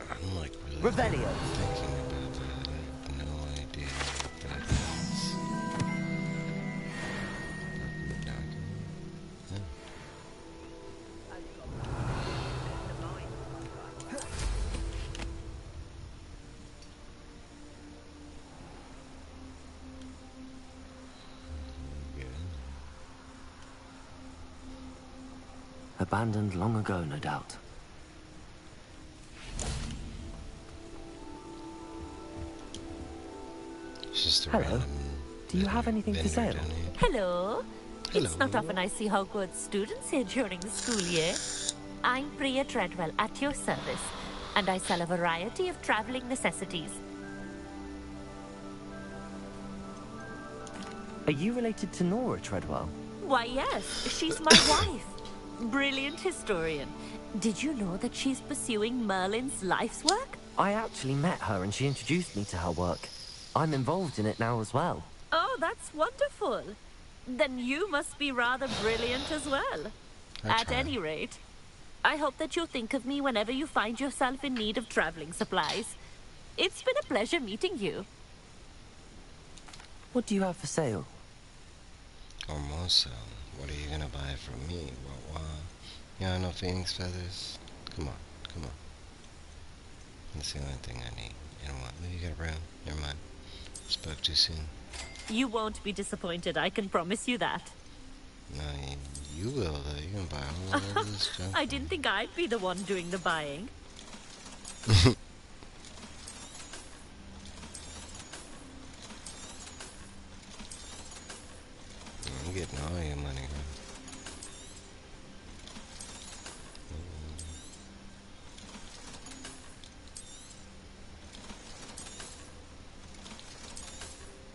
I'm like really Revelio. thinking about that. I have no idea what that is. Yeah. Abandoned long ago, no doubt. It's just a Hello. random Do you have anything to say? vendor down here. Hello. Hello. It's not often I see Hogwarts students here during the school year. I'm Priya Treadwell at your service, and I sell a variety of traveling necessities. Are you related to Nora Treadwell? Why, yes, she's my wife. Brilliant historian. Did you know that she's pursuing Merlin's life's work? I actually met her and she introduced me to her work. I'm involved in it now as well. Oh, that's wonderful. Then you must be rather brilliant as well. I At try. any rate, I hope that you'll think of me whenever you find yourself in need of traveling supplies. It's been a pleasure meeting you. What do you have for sale? Or more so. What are you gonna buy from me? What? You don't know Phoenix feathers? Come on, come on. That's the only thing I need. And what? You got a broom? Never mind. Spoke too soon. You won't be disappointed, I can promise you that. No, you will though. You can buy all of this junk. I didn't think I'd be the one doing the buying. I'm getting all your money, bro.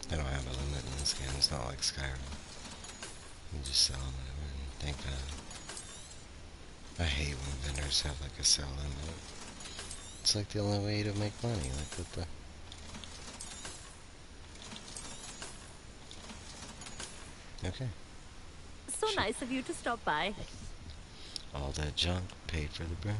They don't have a limit in this game. It's not like Skyrim. You just sell them whatever and thank God. I hate when vendors have like a sell limit. It's like the only way to make money. Like what the... Okay. So nice of you to stop by. All that junk paid for the broom.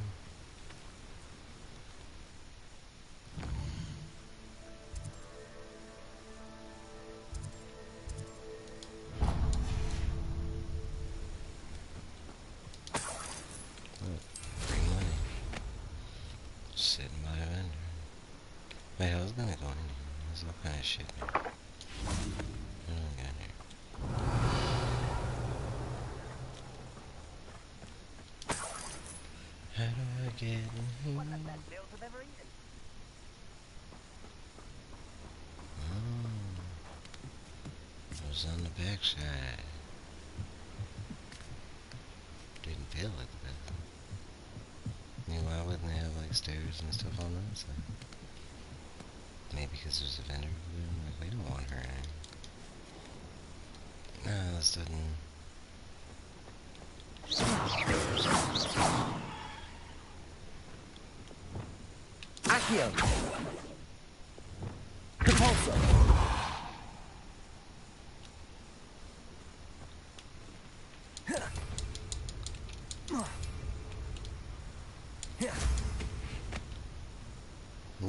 Free money. Sitting by a vendor. Wait, I was gonna go in here. There's all kind of shit in here. What do we got here? How do I get in here? Oh, it was on the back side. Didn't feel like the bathroom. I mean, why wouldn't they have like stairs and stuff on that side? Maybe because there's a vendor over there. Like, we don't want her in here. No, this doesn't. Accio! Compulso!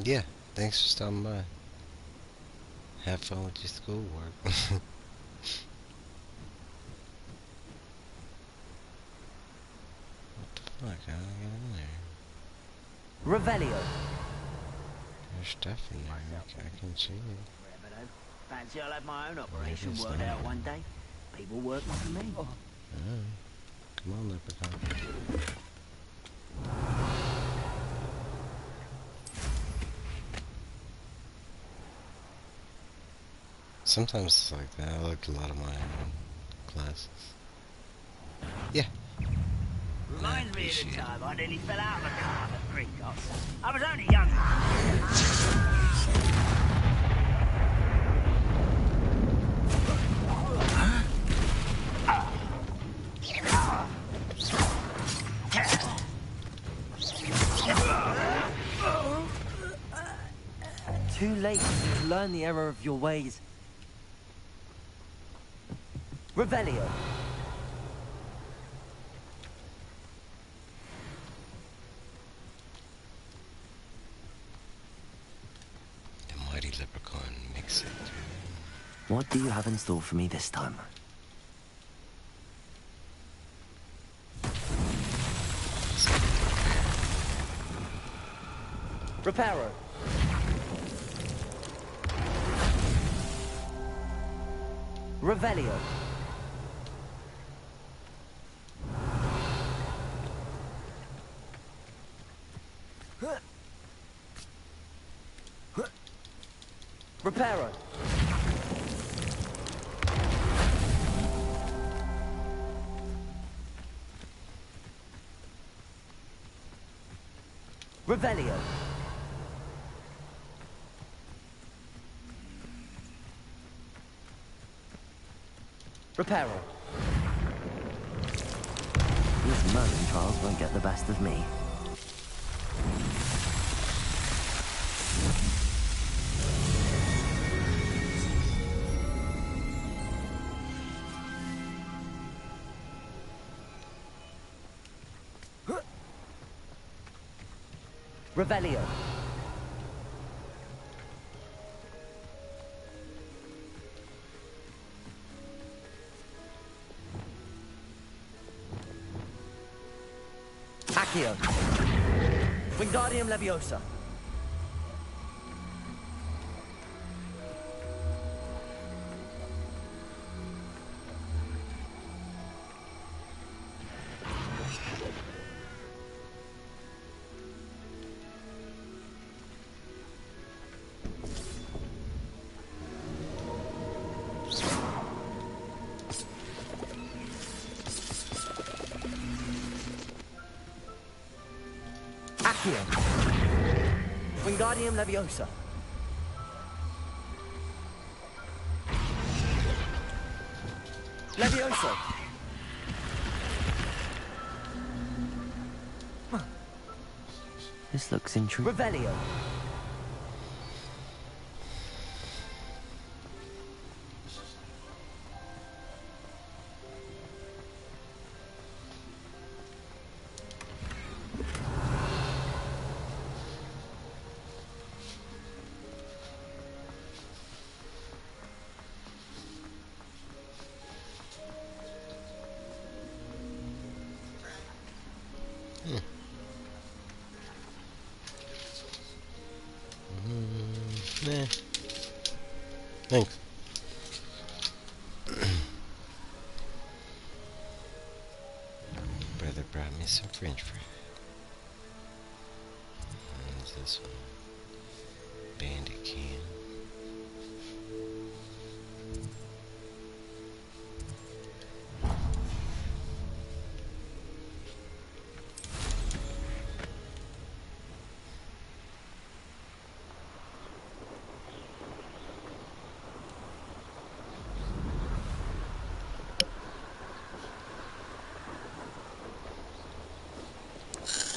Yeah, thanks for stopping by. Have fun with your schoolwork. What the fuck? How do I get in there? Revelio. There's stuff in there. I can see it. Fancy I'll have my own operation it's worked not. out one day. People working for me. Oh. Come on, leprechaun. Sometimes it's like that. I like a lot of my classes. Yeah. Reminds me of the time I nearly fell out of a car at Gringotts. I was only young. Too late to learn the error of your ways. Revelio. The mighty leprechaun makes it through. What do you have in store for me this time? Reparo. Revelio. Reparo. Revelio. Reparo. These Merlin trials won't get the best of me. Revelio. Accio. Wingardium Leviosa. Accio. Wingardium Leviosa. Leviosa. This looks intriguing. Revelio. Nah. Thanks. Brother brought me some French fries. What's this one? Bandit can.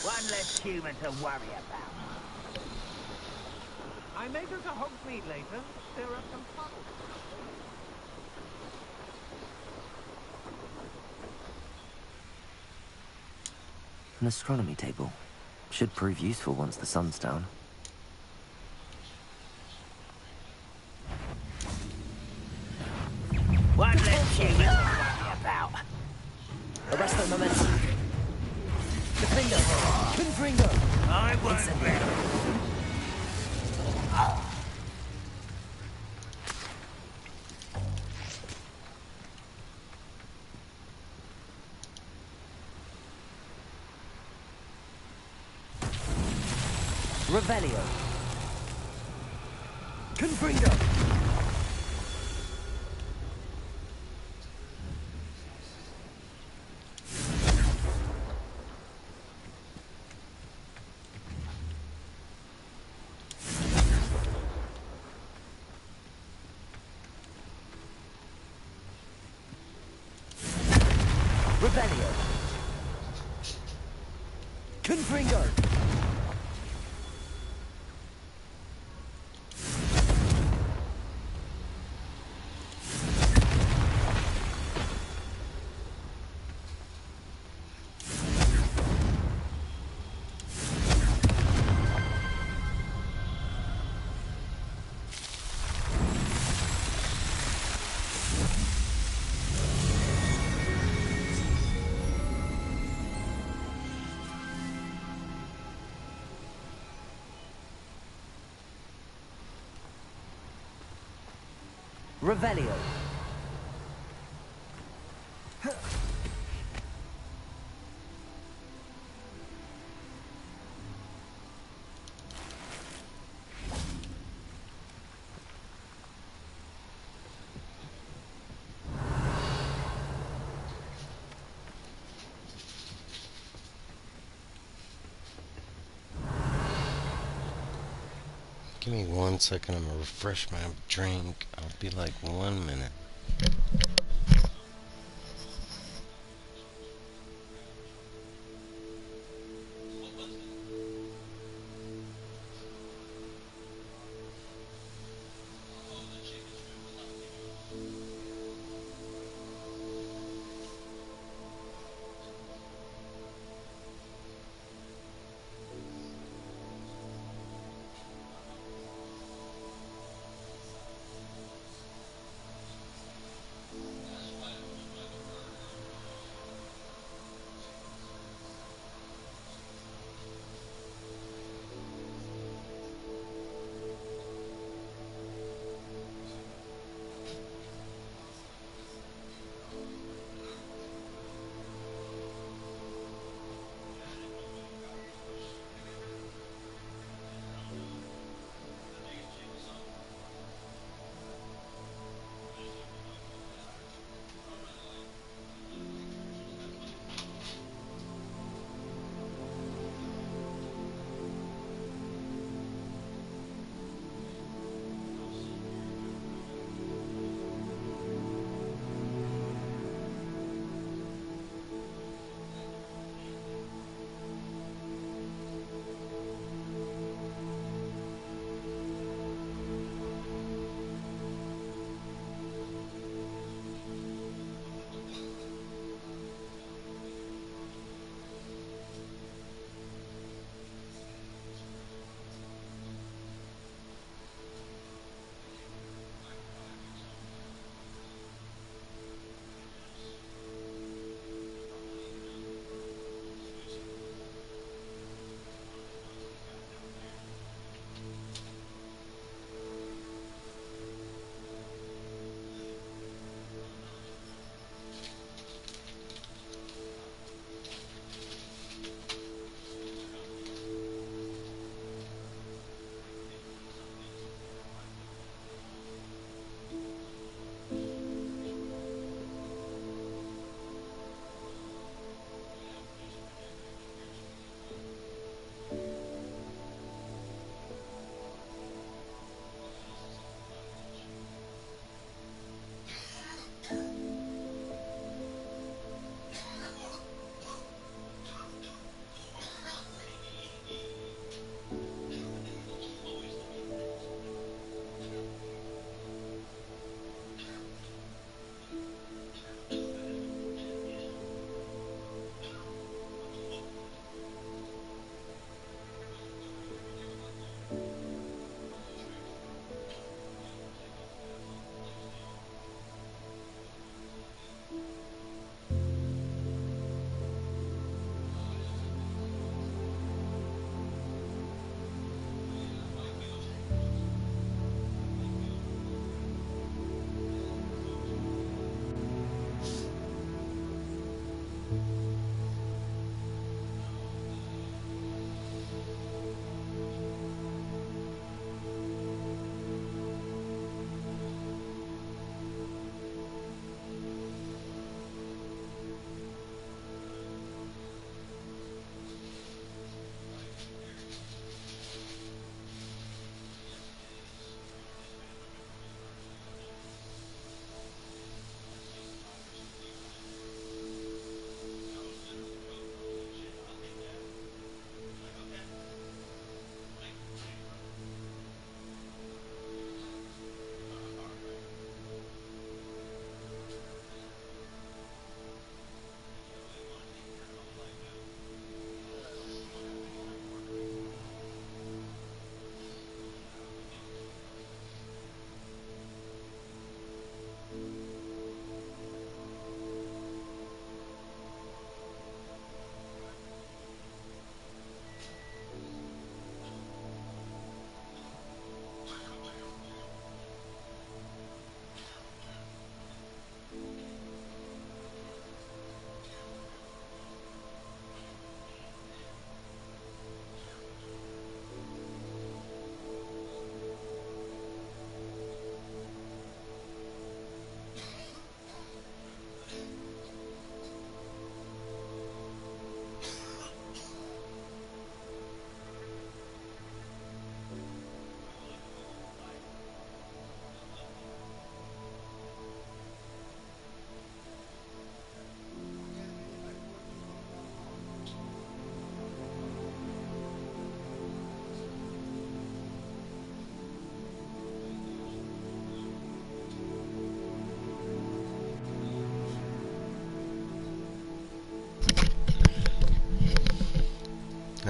One less human to worry about. I may go to Hogsmeade later. There are some puzzles. An astronomy table. Should prove useful once the sun's down. Won't let humans worry about. Arrest that momentum. Defender! Confringo! I won't let. Revelio! Confringo! Revelio! Confringo! Revelio. Give me 1 second, I'm gonna refresh my drink. I'll be like 1 minute.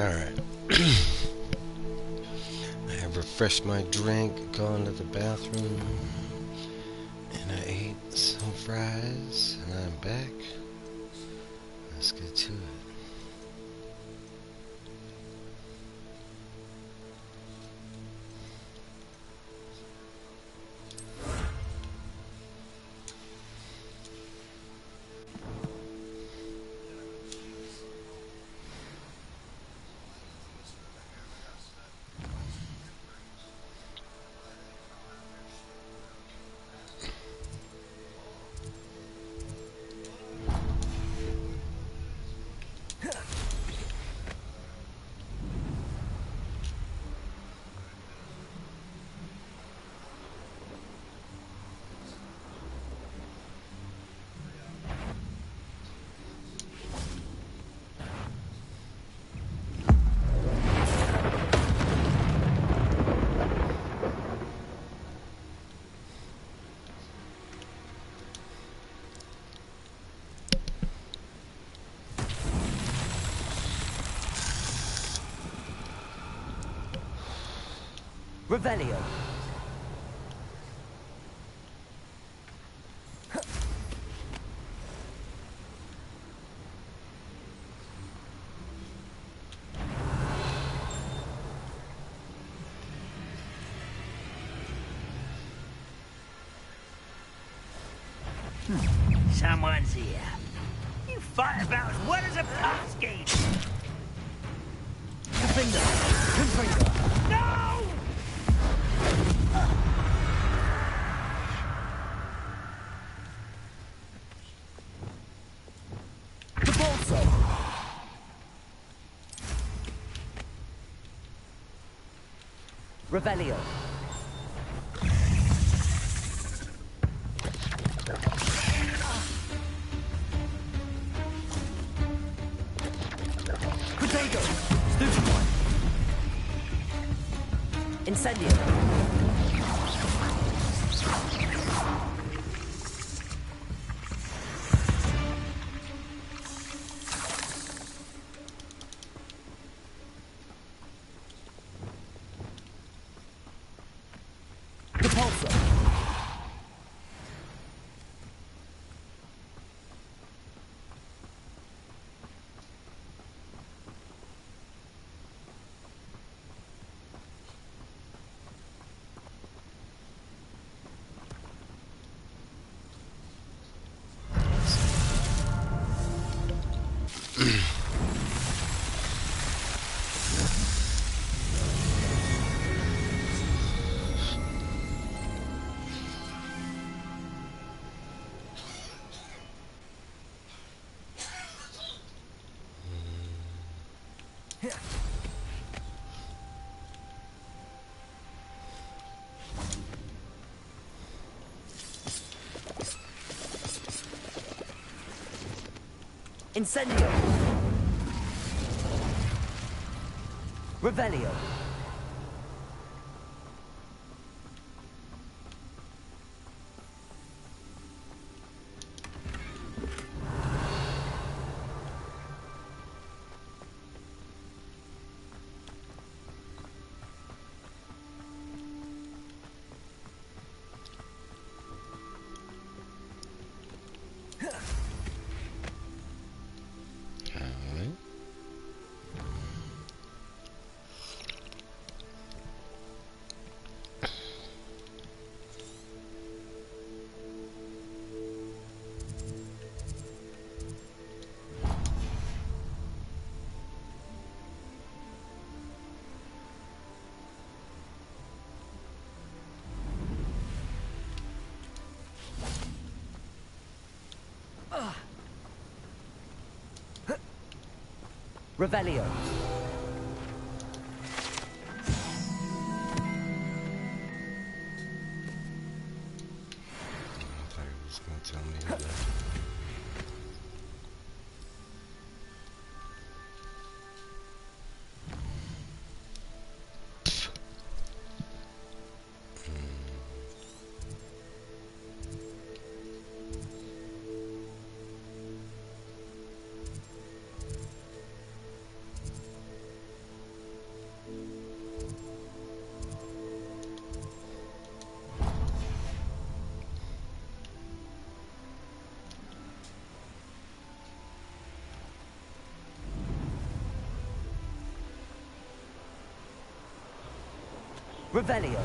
Alright. I have refreshed my drink, gone to the bathroom, and I ate some fries, and I'm back. Let's get to it. Revelio. Someone's here. You fight about as well as a pub scheme. No! Revelio. Potato. Stupid one. Incendio. Incendio. Revelio. Revelio. I thought he was going to tell me that. Revelio.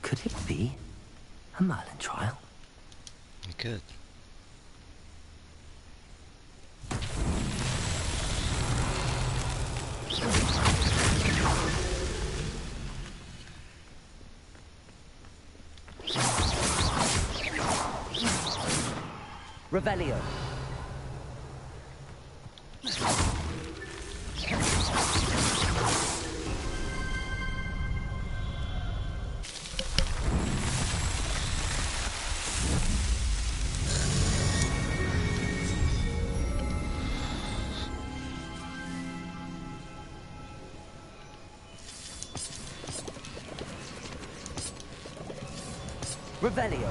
Could it be a Merlin trial? You could. Revelio. Revelio.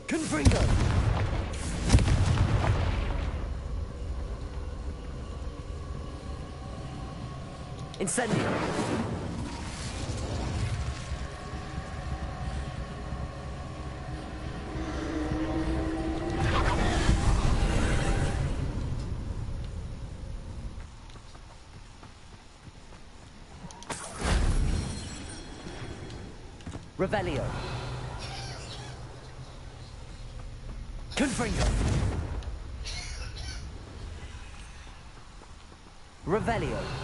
Confringo. Incendio. Revelio. Confringo. Revelio.